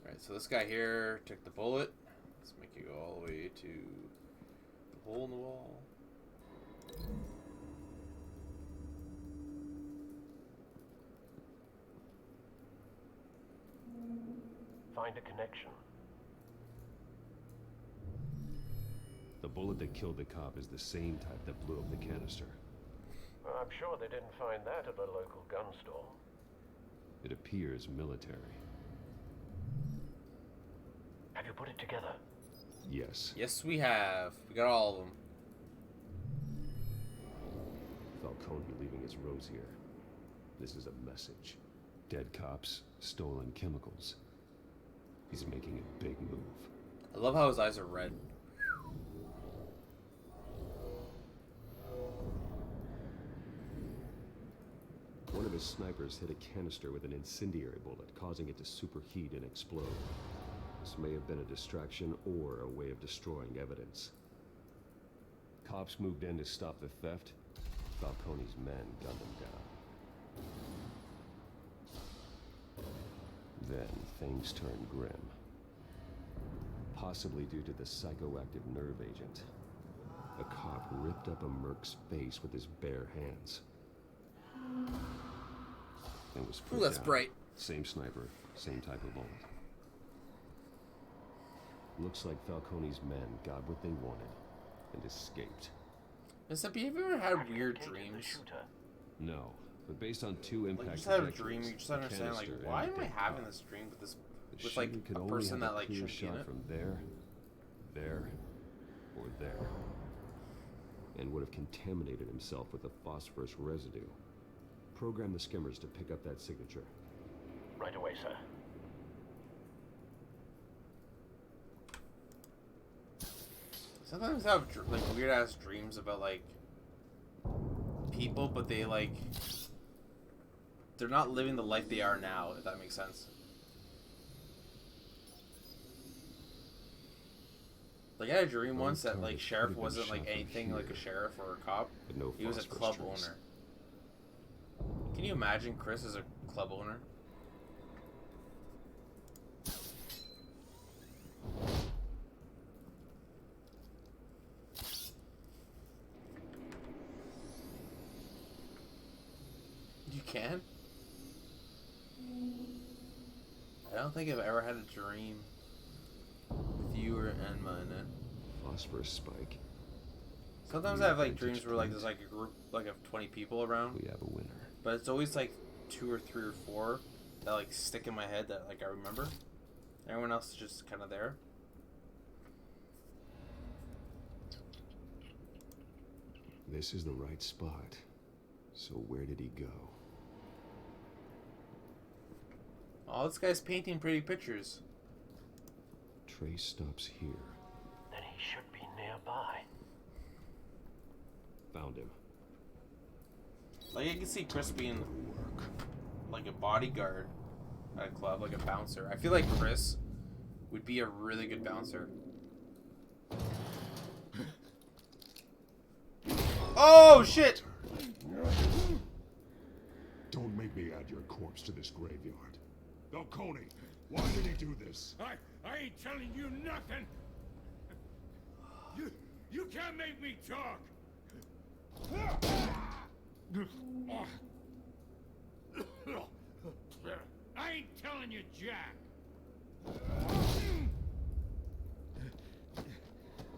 Alright, so this guy here took the bullet. Let's make it go all the way to the hole in the wall. Find a connection. The bullet that killed the cop is the same type that blew up the canister. I'm sure they didn't find that at a local gun store. It appears military. Have you put it together? Yes. Yes, we have. We got all of them. Falcone leaving his rose here. This is a message. Dead cops, stolen chemicals. He's making a big move. I love how his eyes are red. One of his snipers hit a canister with an incendiary bullet, causing it to superheat and explode. This may have been a distraction or a way of destroying evidence. Cops moved in to stop the theft. Falcone's men gunned them down. Then things turned grim. Possibly due to the psychoactive nerve agent. A cop ripped up a merc's face with his bare hands. And was put Ooh, that's down. bright. Same sniper, same type of bullet. Looks like Falcone's men got what they wanted and escaped. Miss Epi, have you ever had weird dreams? No, but based on two impact Like you just had a trajectories, dream, you just the understand like, canister why and am the I dead having cop, this dream with this, the with like shooter could a only person have that like clear shouldn't be in shot it? from there, or there, and would have contaminated himself with the phosphorus residue. Program the skimmers to pick up that signature. Right away, sir. Sometimes I have like weird ass dreams about like people, but they like they're not living the life they are now. If that makes sense. Like I had a dream once that like sheriff wasn't like anything like a sheriff or a cop. But no He was a phosphorus club trace. owner. Can you imagine Chris as a club owner? You can? I don't think I've ever had a dream with you or Enma in it. Phosphorus spike. Sometimes I have like dreams where like there's like a group like of 20 people around. We have a winner. But it's always like 2 or 3 or 4 that like stick in my head that like I remember. Everyone else is just kind of there. This is the right spot. So where did he go? Oh, this guy's painting pretty pictures. Trace stops here. Then he should be nearby. Found him. Like I can see Chris being like a bodyguard at a club, like a bouncer. I feel like Chris would be a really good bouncer. Oh shit! Don't make me add your corpse to this graveyard. Falcone, why did he do this? I ain't telling you nothing. You can't make me talk. I ain't telling you, Jack.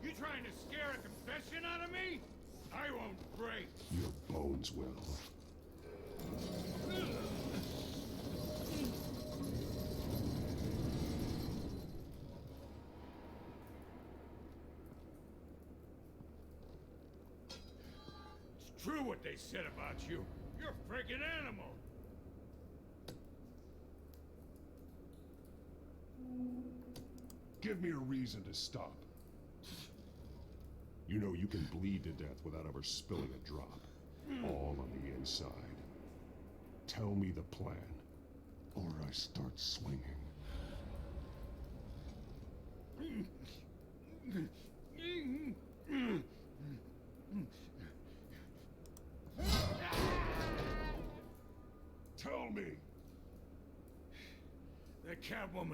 You trying to scare a confession out of me? I won't break. Your bones will. It's true what they said about you. You're a freaking animal. Give me a reason to stop. You know you can bleed to death without ever spilling a drop. All on the inside. Tell me the plan, or I start swinging. Tell me. That Catwoman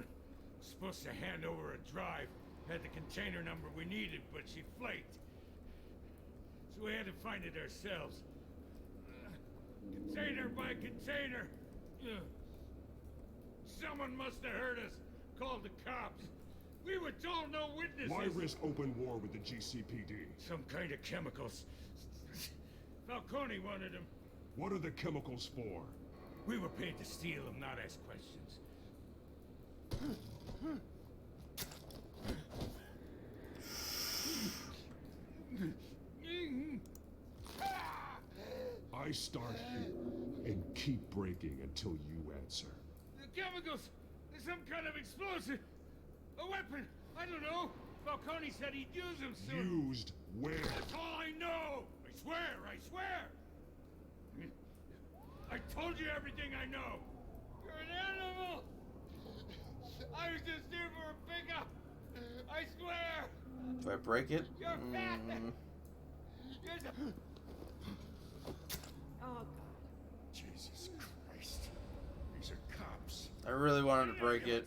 was supposed to hand over a drive, had the container number we needed, but she flaked. So we had to find it ourselves. Container by container. Someone must have heard us, called the cops. We were told no witnesses. Why risk open war with the GCPD? Some kind of chemicals. Falcone wanted them. What are the chemicals for? We were paid to steal them, not ask questions. I start here and keep breaking until you answer. The chemicals! There's some kind of explosive! A weapon! I don't know! Falcone said he'd use them soon. Used where? That's all I know! I swear! I swear! I told you everything I know! You're an animal! I was just here for a pickup! I swear! Do I break it? You're fat! You're the... Oh, God. Jesus Christ. These are cops. I really wanted to break it.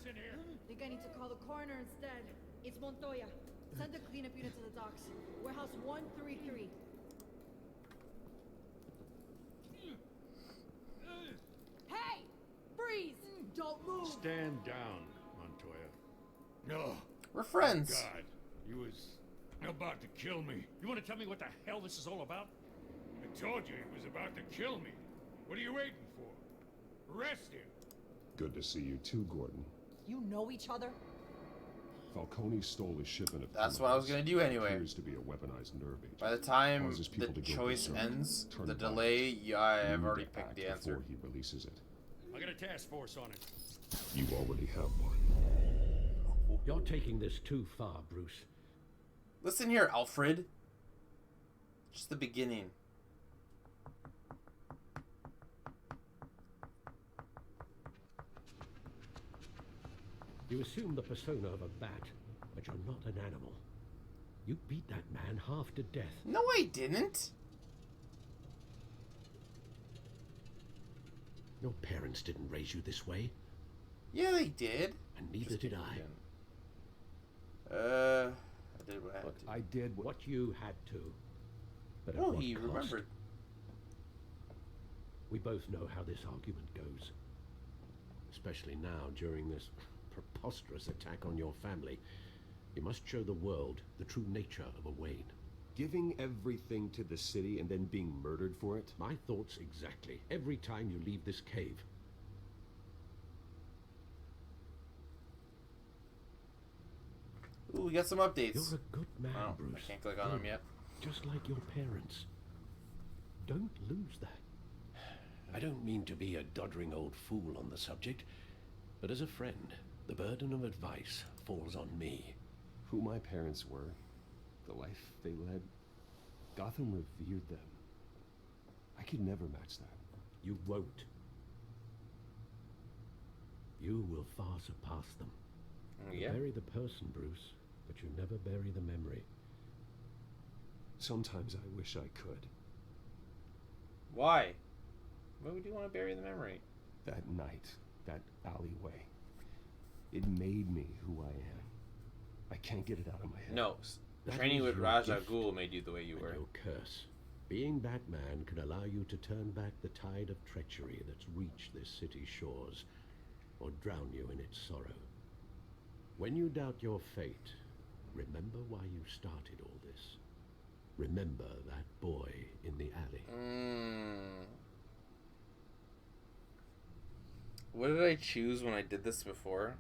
Think I need to call the coroner instead. It's Montoya. Send the cleanup unit to the docks. Warehouse 133. Hey! Freeze! Don't move! Stand down, Montoya. No. We're friends. God, he was about to kill me. You want to tell me what the hell this is all about? I told you he was about to kill me. What are you waiting for? Arrest him. Good to see you too, Gordon. You know each other? Falcone stole a shipment of That's what I was gonna do anyway. Appears to be a weaponized nerve agent. By the time Causes people the to go choice berserk, ends, turn the violent. delay, yeah, I've You already need to picked act the answer. before he releases it. I got a task force on it. You already have one. You're taking this too far, Bruce. Listen here, Alfred. Just the beginning. You assume the persona of a bat, but you're not an animal. You beat that man half to death. No, I didn't. Your parents didn't raise you this way. Yeah, they did. And neither did I. I did what I had to. I did what you had to. But at Oh, what he cost? remembered. We both know how this argument goes. Especially now, during this preposterous attack on your family. You must show the world the true nature of a Wayne. Giving everything to the city and then being murdered for it? My thoughts exactly. Every time you leave this cave. Ooh, we got some updates. You're a good man, Oh, Bruce. I can't click on them Good. yet. Just like your parents. Don't lose that. I don't mean to be a doddering old fool on the subject, but as a friend, the burden of advice falls on me. Who my parents were, the life they led, Gotham revered them. I could never match that. You won't. You will far surpass them. You Yeah. bury the person, Bruce, but you never bury the memory. Sometimes I wish I could. Why? Why would you want to bury the memory? That night, that alleyway, it made me who I am. I can't get it out of my head. No, That training is with your Ra's al gift Ghul made you the way you and were. your curse. Being Batman can allow you to turn back the tide of treachery that's reached this city's shores, or drown you in its sorrow. When you doubt your fate, remember why you started all this. Remember that boy in the alley. What did I choose when I did this before?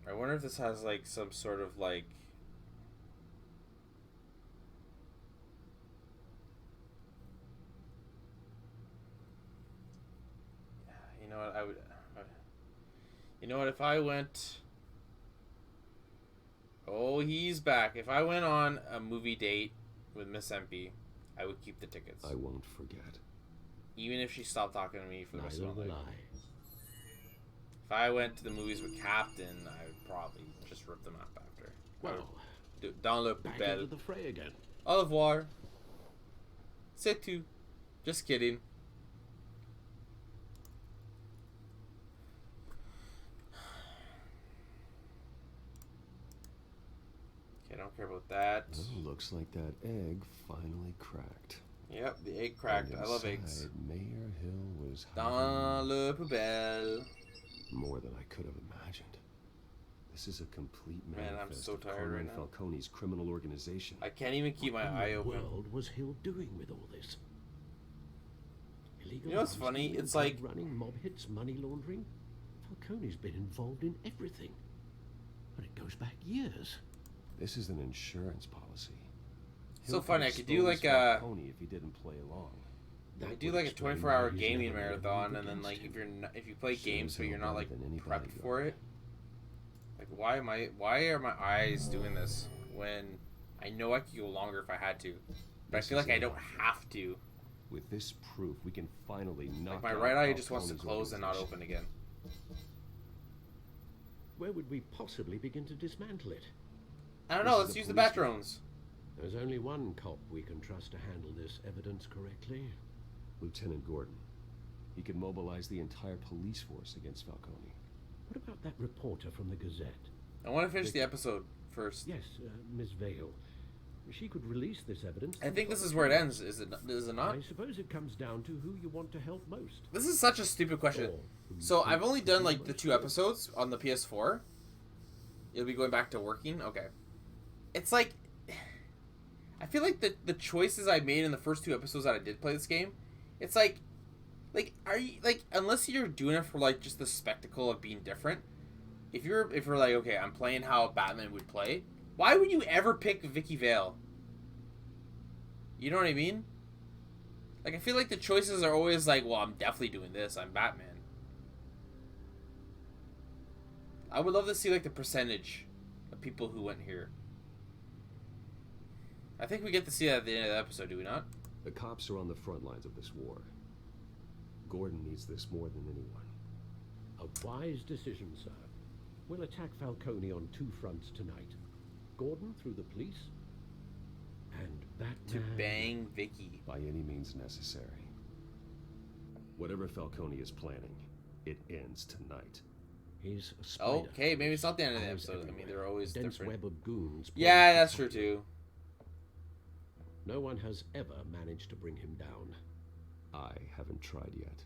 I wonder if this has like some sort of like you know what I would you know what if I went Oh, he's back. If I went on a movie date with Miss MP, I would keep the tickets. I won't forget. Even if she stopped talking to me for the rest Neither of my will life. I. If I went to the movies with Captain, I would probably just rip them up after. Well, dans le back poubelle. into the fray again. Au revoir. C'est tout. Just kidding. Okay, I don't care about that. Well, looks like that egg finally cracked. Yep, the egg cracked. I love eggs. Inside, Mayor Hill was Dans le poubelle. more than I could have imagined. This is a complete Man, I'm manifest so of tired Carmine right now. Falcone's criminal organization. I can't even keep my What eye in the open. world was Hill doing with all this? Illegal You know what's arms funny? dealing, It's like- drug running, mob hits, money laundering. Falcone's been involved in everything, but it goes back years. This is an insurance policy. So Hill funny, I could could do like expose a- Falcone if he didn't play along. I That do would like a explain 24-hour why he's gaming never been marathon, moved and then against like him. if you play Sure games as but hell you're not better like than any prepped bodyguard. for it. Like why are my eyes doing this when I know I could go longer if I had to, but I This feel is like I it. don't have to. With this proof, we can finally knock Like my out right eye just wants to Falcone's close and not organization. open again. Where would we possibly begin to dismantle it? I don't This know. is Let's the use the police bat drones. There's only one cop we can trust to handle this evidence correctly. Lieutenant Gordon. He can mobilize the entire police force against Falcone. What about that reporter from the Gazette? I want to finish the episode first. Yes, Miss Vale. She could release this evidence. I think this is where it ends. Is it not? I suppose it comes down to who you want to help most. This is such a stupid question. Or who you So think I've only could done do like the most 2 good. episodes on the PS4. You'll be going back to working. Okay. It's like I feel like the choices I made in the first 2 episodes that I did play this game, it's like are you like unless you're doing it for like just the spectacle of being different. If you're like okay, I'm playing how Batman would play, why would you ever pick Vicky Vale? You know what I mean? Like I feel like the choices are always like, well, I'm definitely doing this. I'm Batman. I would love to see like the percentage of people who went here. I think we get to see that at the end of the episode, do we not? The cops are on the front lines of this war. Gordon needs this more than anyone. A wise decision, sir. We'll attack Falcone on 2 fronts tonight. Gordon through the police, and To Batman... bang Vicky. By any means necessary. Whatever Falcone is planning, it ends tonight. He's a spider. Okay, maybe it's not the end of the Eyes episode. I mean, everywhere. they're always Dense different. web of goons. Yeah, poised to that's true fight him. too. No one has ever managed to bring him down. I haven't tried yet.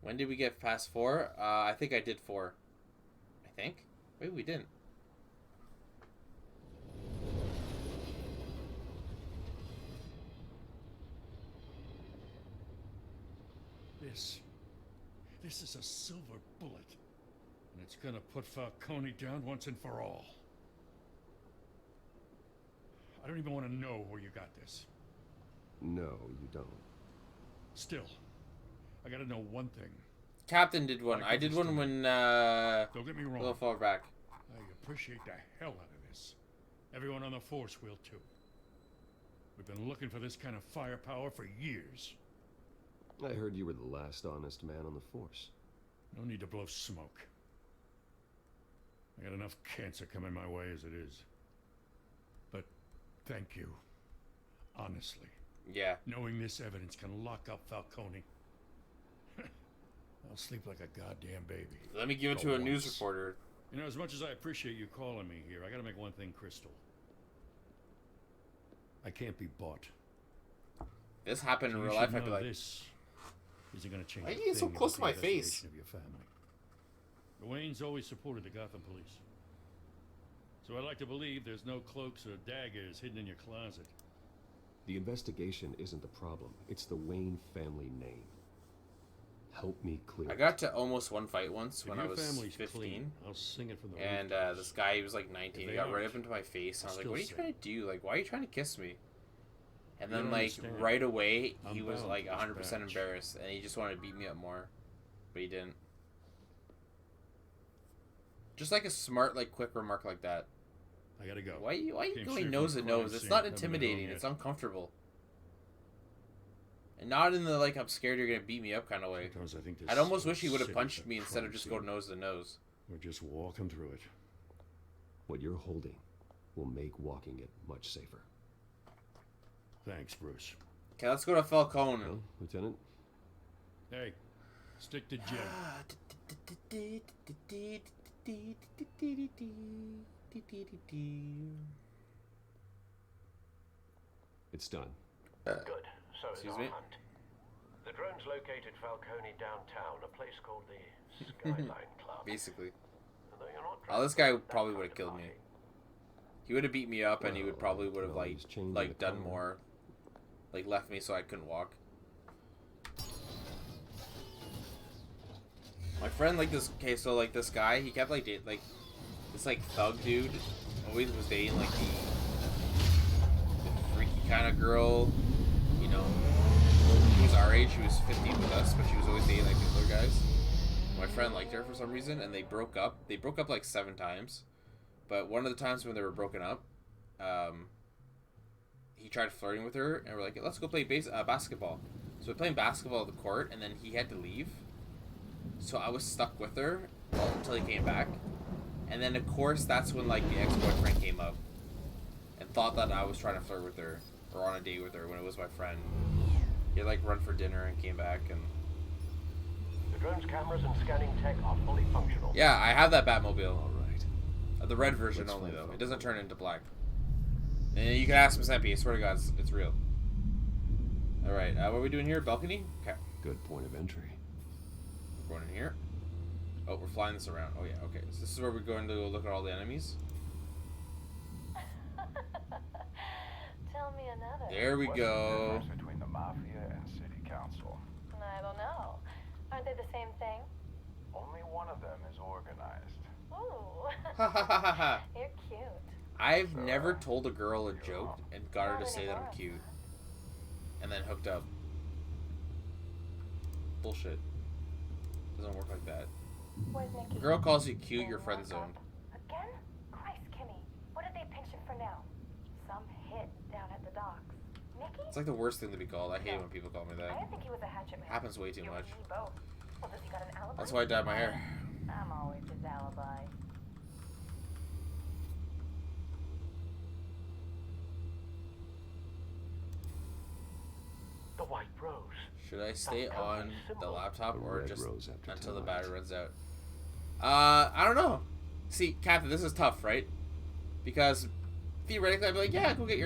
When did we get past 4? I think I did 4. I think. Maybe we didn't. This is a silver bullet. And it's gonna put Falcone down once and for all. I don't even want to know where you got this. No, you don't. Still, I gotta know one thing. Captain did one. I did one when Don't get me wrong. a little far back. I appreciate the hell out of this. Everyone on the force will too. We've been looking for this kind of firepower for years. I heard you were the last honest man on the force. No need to blow smoke. I got enough cancer coming my way as it is. But thank you. Honestly. Yeah. Knowing this evidence can lock up Falcone. I'll sleep like a goddamn baby. Let me give it For to a news once. reporter. You know, as much as I appreciate you calling me here, I gotta make one thing crystal. I can't be bought. This happened in You real should life, I'd be know like, this isn't gonna change why a are you so thing close to about my the face? investigation of your family. The Waynes always supported the Gotham police. So I'd like to believe there's no cloaks or daggers hidden in your closet. The investigation isn't the problem. It's the Wayne family name. Help me clear I it. got to almost one fight once If when I your was family's 15. clean, I'll sing it from the And rooftops. this guy, he was like 19. If He they got right aren't, up into my face. And I was like, I'll what are you still trying to do? Like, why are you trying to kiss me? And You then don't like understand. right away he I'm was bound like to this 100% batch. embarrassed and he just wanted to beat me up more, but he didn't. Just like a smart, like quick remark like that. I gotta go. Why you Came going straight nose to from the crime nose? It's scene, not haven't been home intimidating. yet. It's uncomfortable. And not in the like I'm scared you're gonna beat me up kind of way. Sometimes I think this I'd almost whole wish he would have city's punched a me instead of crime just scene. going nose to nose. We're just walking through it. What you're holding will make walking it much safer. Thanks, Bruce. Okay, let's go to Falcone. Well, Lieutenant? Hey, stick to Jim. It's done. Good. So is Excuse our me? hunt. The drones located Falcone downtown, a place called the Skyline Club. Basically. Though you're not Oh, this guy probably would have killed me. He would have beat me up, and he would probably would have well, like he's chained in the done car. more, like left me so I couldn't walk. My friend like this. Okay, so like this guy, he kept like this like thug dude always was dating like the freaky kind of girl, you know. She was our age. She was 15 with us, but she was always dating like the other guys. My friend liked her for some reason, and they broke up. They broke up like 7 times. But one of the times when they were broken up, he tried flirting with her, and we're like, let's go play basketball. So we're playing basketball at the court, and then he had to leave. So I was stuck with her until he came back. And then, of course, that's when, like, the ex-boyfriend came up and thought that I was trying to flirt with her or on a date with her when it was my friend. He had, like, run for dinner and came back, and... The drone's cameras and scanning tech are fully functional. Yeah, I have that Batmobile. All right. The red version Let's only, find though. Falcone. It doesn't turn into black. And you can ask Miss Epi. I swear to God, it's real. Alright, what are we doing here? Balcony? Okay. Good point of entry. We're going in here. Oh, we're flying this around. Oh, yeah, okay. So this is where we're going to go look at all the enemies. Tell me another. There we What's the go. difference between the Mafia and City Council? I don't know. Aren't they the same thing? Only one of them is organized. Ooh. Ha ha ha ha ha. You're cute. I've never told a girl a joke and got her to say that I'm cute. And then hooked up. Bullshit. Doesn't work like that. Where's Nikki? A girl calls you cute, you're friend zoned. Again? Christ, Kimmy. What did they pinch him for now? Some hit down at the docks. Nikki? It's like the worst thing to be called. I hate when people call me I that. didn't think he was a hatchet man. Happens way too You much. and me both. Well, does he got an alibi? That's why I dyed my hair. I'm always his alibi. The White Rose. Should I stay on the laptop The or red just rose after until the tonight. battery runs out? I don't know. See, Captain, this is tough, right? Because theoretically, I'd be like, yeah, go get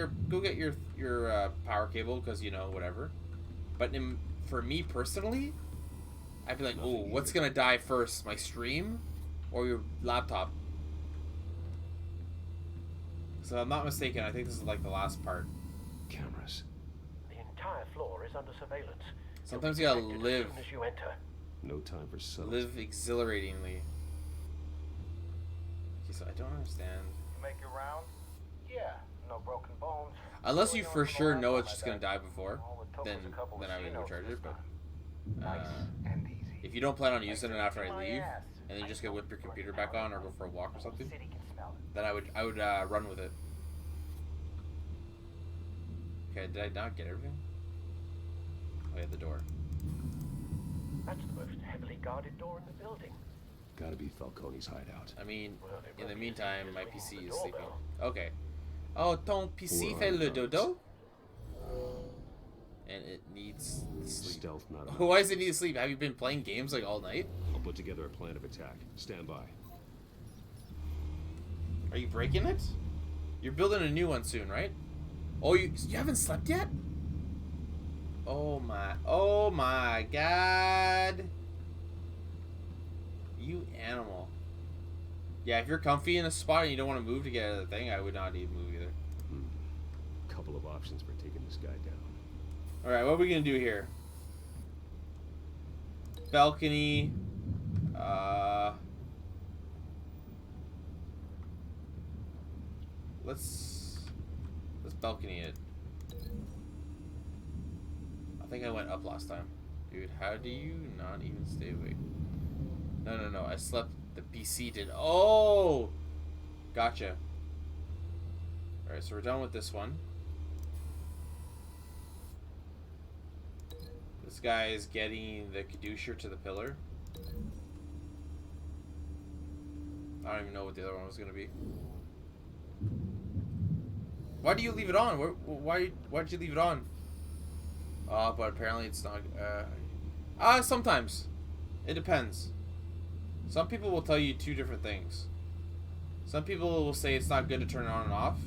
your power cable because you know whatever. But for me personally, I'd be like, oh, what's gonna die first, my stream or your laptop? So if I'm not mistaken, I think this is like the last part. Cameras. The entire floor is under surveillance. Sometimes you gotta Detected live. As soon as you enter. No time for subtle. Live exhilaratingly. Okay, so I don't understand. You make your round? Yeah, no broken bones. Unless you Really for don't sure rely know on it's my just gonna dad. die before, All it took then was a couple of I would go C-notes charge this it. But time. Nice and easy. if you don't plan on using it after I My leave, ass. and then you just go whip your computer back on or go for a walk or something, City can smell it. then I would run with it. Okay, did I not get everything? Oh yeah, the door. That's the most heavily guarded door in the building. Gotta be Falcone's hideout. I mean, Well, they in the broke meantime, in my just PC ringing is the sleeping. doorbell. Okay. Oh, ton PC 4 fait le armed dodo? guards. And it needs sleep. Stealth not enough. Why does it need to sleep? Have you been playing games like all night? I'll put together a plan of attack. Stand by. Are you breaking it? You're building a new one soon, right? Oh, you haven't slept yet? Oh my god. You animal. Yeah, if you're comfy in a spot and you don't want to move to get out of the thing, I would not even move either. Couple of options for taking this guy down. Alright, what are we gonna do here? Balcony. Let's balcony it. think I went up last time. Dude, how do you not even stay awake? No. I slept. The PC did. Oh! Gotcha. Alright, so we're done with this one. This guy is getting the Kadusher to the pillar. I don't even know what the other one was going to be. Why do you leave it on? Why'd you leave it on? But apparently it's not... sometimes. It depends. Some people will tell you two different things. Some people will say it's not good to turn it on and off.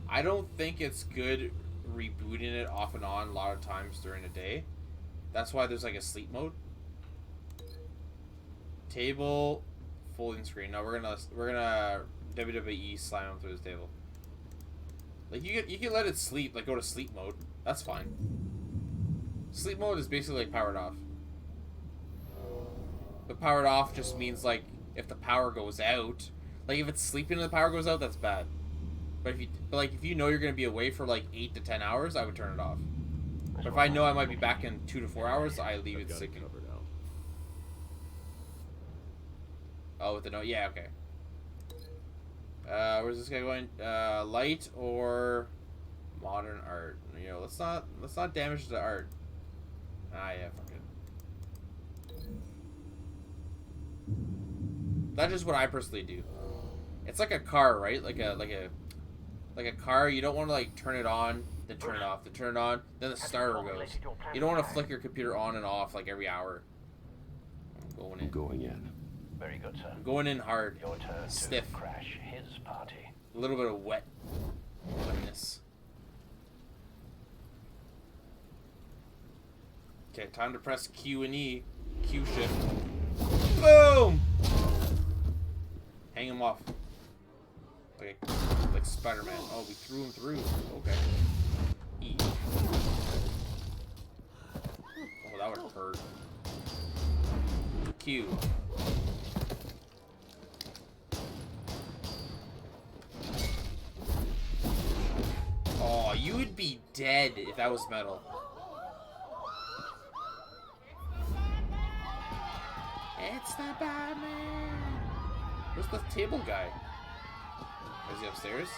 I don't think it's good rebooting it off and on a lot of times during the day. That's why there's like a sleep mode. Table, folding screen. No, we're gonna WWE slam him through this table. Like you can let it sleep, like go to sleep mode. That's fine. Sleep mode is basically like powered off. But powered off just means like if the power goes out, like if it's sleeping and the power goes out, that's bad. But if you know you're gonna be away for like 8 to 10 hours, I would turn it off. But if I know I might be back in 2 to 4 hours, I leave it sleeping. Oh, with the note, yeah, okay. Where's this guy going? Light or modern art? You know, let's not damage the art. Ah, yeah, fuck it. That's just what I personally do. It's like a car, right? Like a car. You don't want to like turn it on, then turn it off, then turn it on, then the starter goes. You don't want to flick your computer on and off like every hour. I'm going in. Very good, sir. I'm going in hard. Your turn stiff. To crash his party. A little bit of wetness. Okay, time to press Q and E. Q shift. Boom! Hang him off. Like Spider-Man. Oh, we threw him through. Okay. E. Oh, that would hurt. Q. Oh, you would be dead if that was metal. It's the Batman! Where's the table guy? Is he upstairs?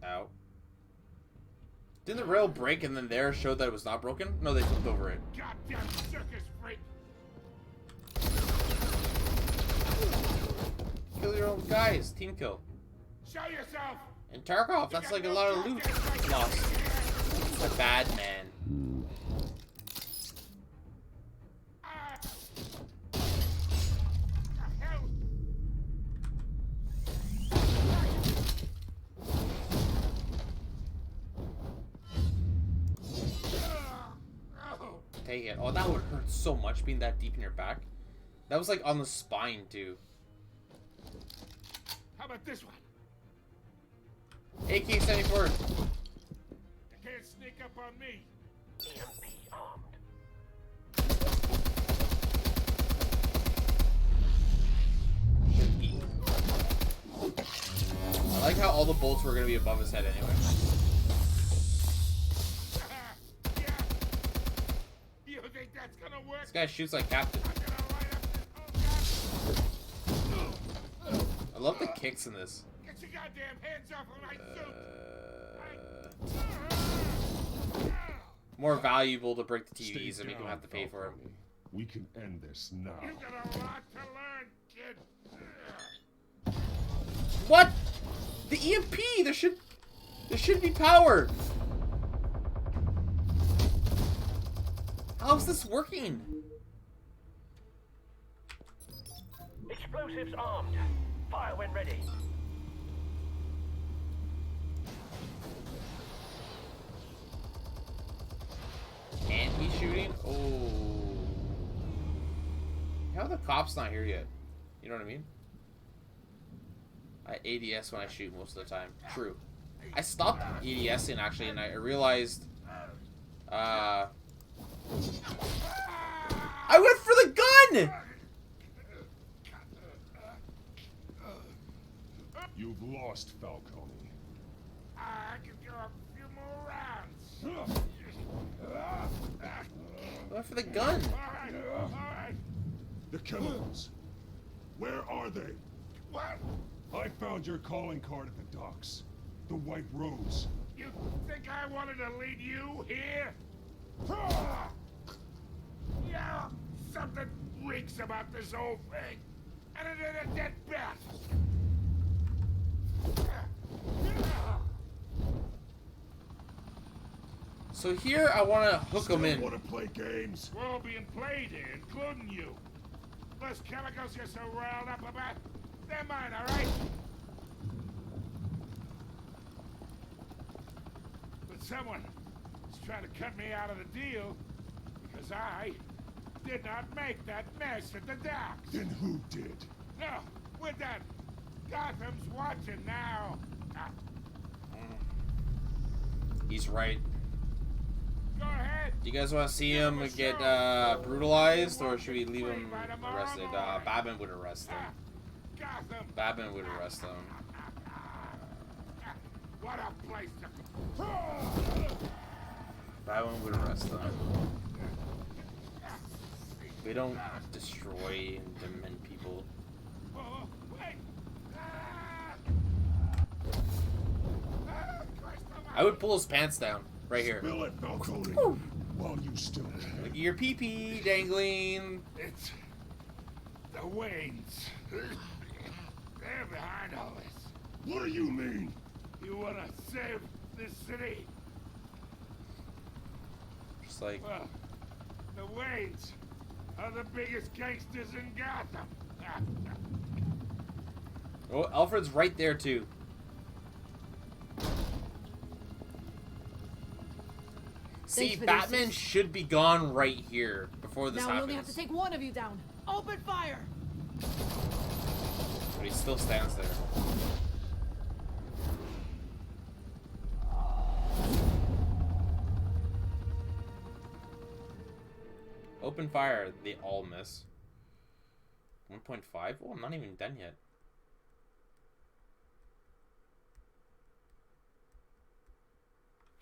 Ow. Didn't the rail break and then there showed that it was not broken? No, they flipped over it. Goddamn circus freak! Kill your own guys. Team kill. Show yourself! And Tarkov, that's like a lot of loot lost. The bad man. Take it. Oh, that would hurt so much being that deep in your back. That was like on the spine too. How about this one? AK-74. You can't sneak up on me. EMP armed. I like how all the bolts were gonna be above his head anyway. You think that's gonna work? This guy shoots like Captain. I love the kicks in this. Get your goddamn hands off of my suit! More valuable to break the TVs and make them have to pay for it. We can end this now. You got a lot to learn, kid. What? The EMP! There should be power. How's this working? Explosives armed. Fire when ready. And he's shooting. Oh. How the cops not here yet? You know what I mean? I ADS when I shoot most of the time. True. I stopped ADSing actually, and I realized I went for the gun! You've lost, Falcone. I can do a few more rounds. I went for the gun. All right. The chemicals. Where are they? What? I found your calling card at the docks. The White Rose. You think I wanted to lead you here? Yeah, something reeks about this whole thing. And it ain't a dead bat. So here I want to hook them in. Want to play games? We're all being played here, including you. Those chemicals you're so riled up about, they're mine, all right? But someone is trying to cut me out of the deal because I did not make that mess at the docks. Then who did? No, we're done. Gotham's watching now. He's right. Go ahead. Do you guys want to see him get brutalized, or should we leave him arrested? Batman would arrest him. Batman would arrest him. What a place to... Batman would arrest them. We don't destroy and dement people. I would pull his pants down right here. Spill it, Falcone, while you still can. Look at your pee-pee dangling. It's the Waynes. They're behind all this. What do you mean? You want to save this city? Just like... Well, the Waynes are the biggest gangsters in Gotham. Oh, Alfred's right there too. See, Batman should be gone right here before this now happens. we only have to take one of you down. Open fire! But he still stands there. Open fire. They all miss. 1.5? Oh, I'm not even done yet.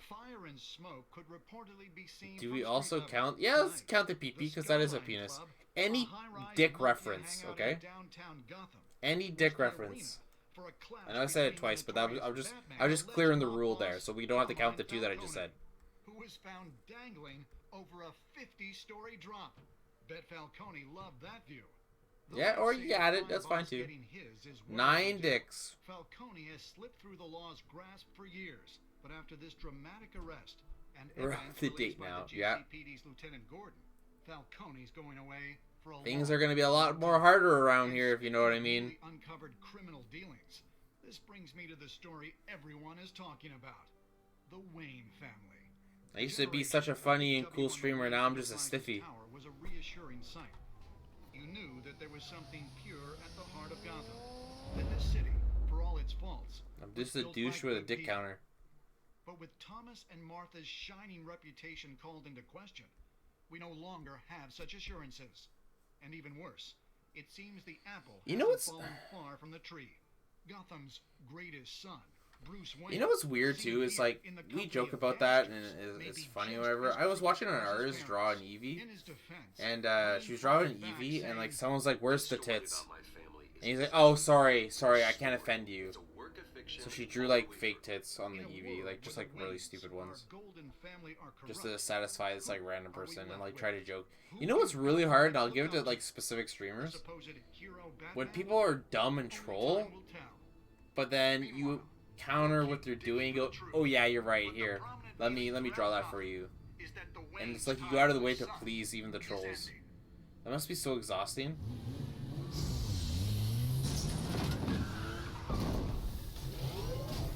Fire and smoke could reportedly be seen. Do we also count? Yeah, let's count the PP because that is a penis. Any dick reference, okay? Any dick reference. I know I said it twice, but that was, I was just clearing the rule there, so we don't have to count the two that I just said. Who was found dangling over a 50-story drop. Bet Falcone loved that view. Yeah, or you got it. That's fine too. 9 dicks. Falcone has slipped through the law's grasp for years, but after this dramatic arrest and we're on the date now. Yeah. GCPD's Lieutenant Gordon, Falcone's going away for a Things are going to be a lot more harder around here, if you know what I mean. Uncovered criminal dealings. This brings me to the story everyone is talking about: the Wayne family. I used to be such a funny and cool streamer. Now I'm just a stiffy. Was a reassuring sight. You knew that there was something pure at the heart of Gotham. That this city, for all its faults, I'm just a douche with a dick counter. But with Thomas and Martha's shining reputation called into question, we no longer have such assurances. And even worse, it seems the apple hasn't fallen far from the tree. Gotham's greatest son, Bruce Wayne. You know what's weird too is like we joke about that and it's funny or whatever. I was watching an artist draw an Eevee, and she was drawing an Eevee, and like someone's like, "Where's the tits?" And he's like, "Oh, sorry, I can't offend you." So she drew like fake tits on the Eevee, like just like really stupid ones, just to satisfy this like random person and like try to joke. You know what's really hard? And I'll give it to like specific streamers. When people are dumb and troll, but then you counter what they're doing, go, "Oh yeah, you're right. Here, let me draw that for you." And it's like you go out of the way to please even the trolls. That must be so exhausting.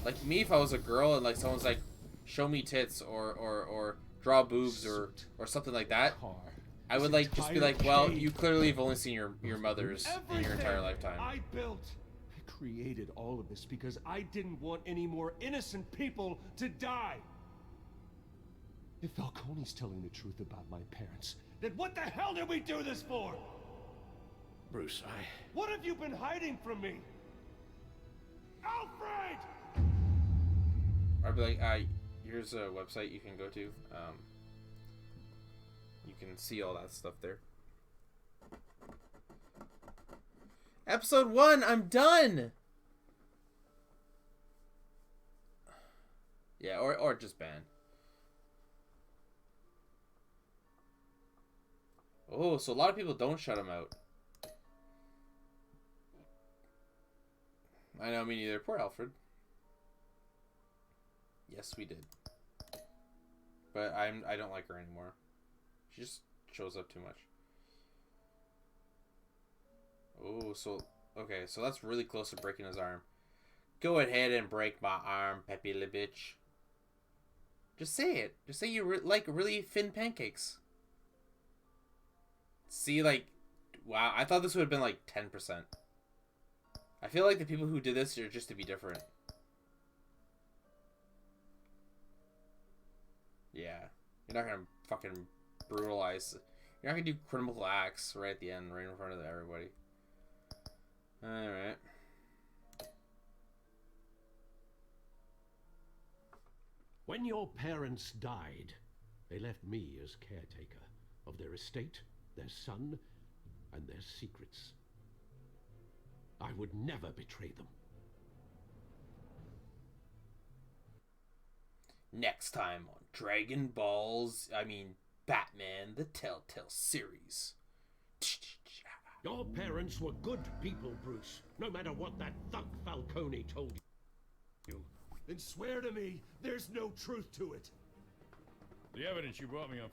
Like me, if I was a girl and like someone's like, "Show me tits" or draw boobs or something like that, I would like just be like, well, you clearly have only seen your mothers in your entire lifetime. I built. I created all of this because I didn't want any more innocent people to die. If Falcone's telling the truth about my parents, then what the hell did we do this for? Bruce, What have you been hiding from me? Alfred! I'd be like, here's a website you can go to. You can see all that stuff there. Episode 1, I'm done! Yeah, or just ban. Oh, so a lot of people don't shut him out. I know, me neither. Poor Alfred. Yes, we did. But I don't like her anymore. She just shows up too much. Oh, so okay, so that's really close to breaking his arm. Go ahead and break my arm, Pepe le bitch. Just say it. Just say you like really thin pancakes. See, like, wow, I thought this would have been like 10%. I feel like the people who did this are just to be different. Yeah, you're not gonna fucking brutalize. You're not gonna do criminal acts right at the end, right in front of everybody. Alright. When your parents died, they left me as caretaker of their estate, their son, and their secrets. I would never betray them. Next time on Batman the Telltale series. Your parents were good people, Bruce, no matter what that thug Falcone told you. Then swear to me there's no truth to it. The evidence you brought me on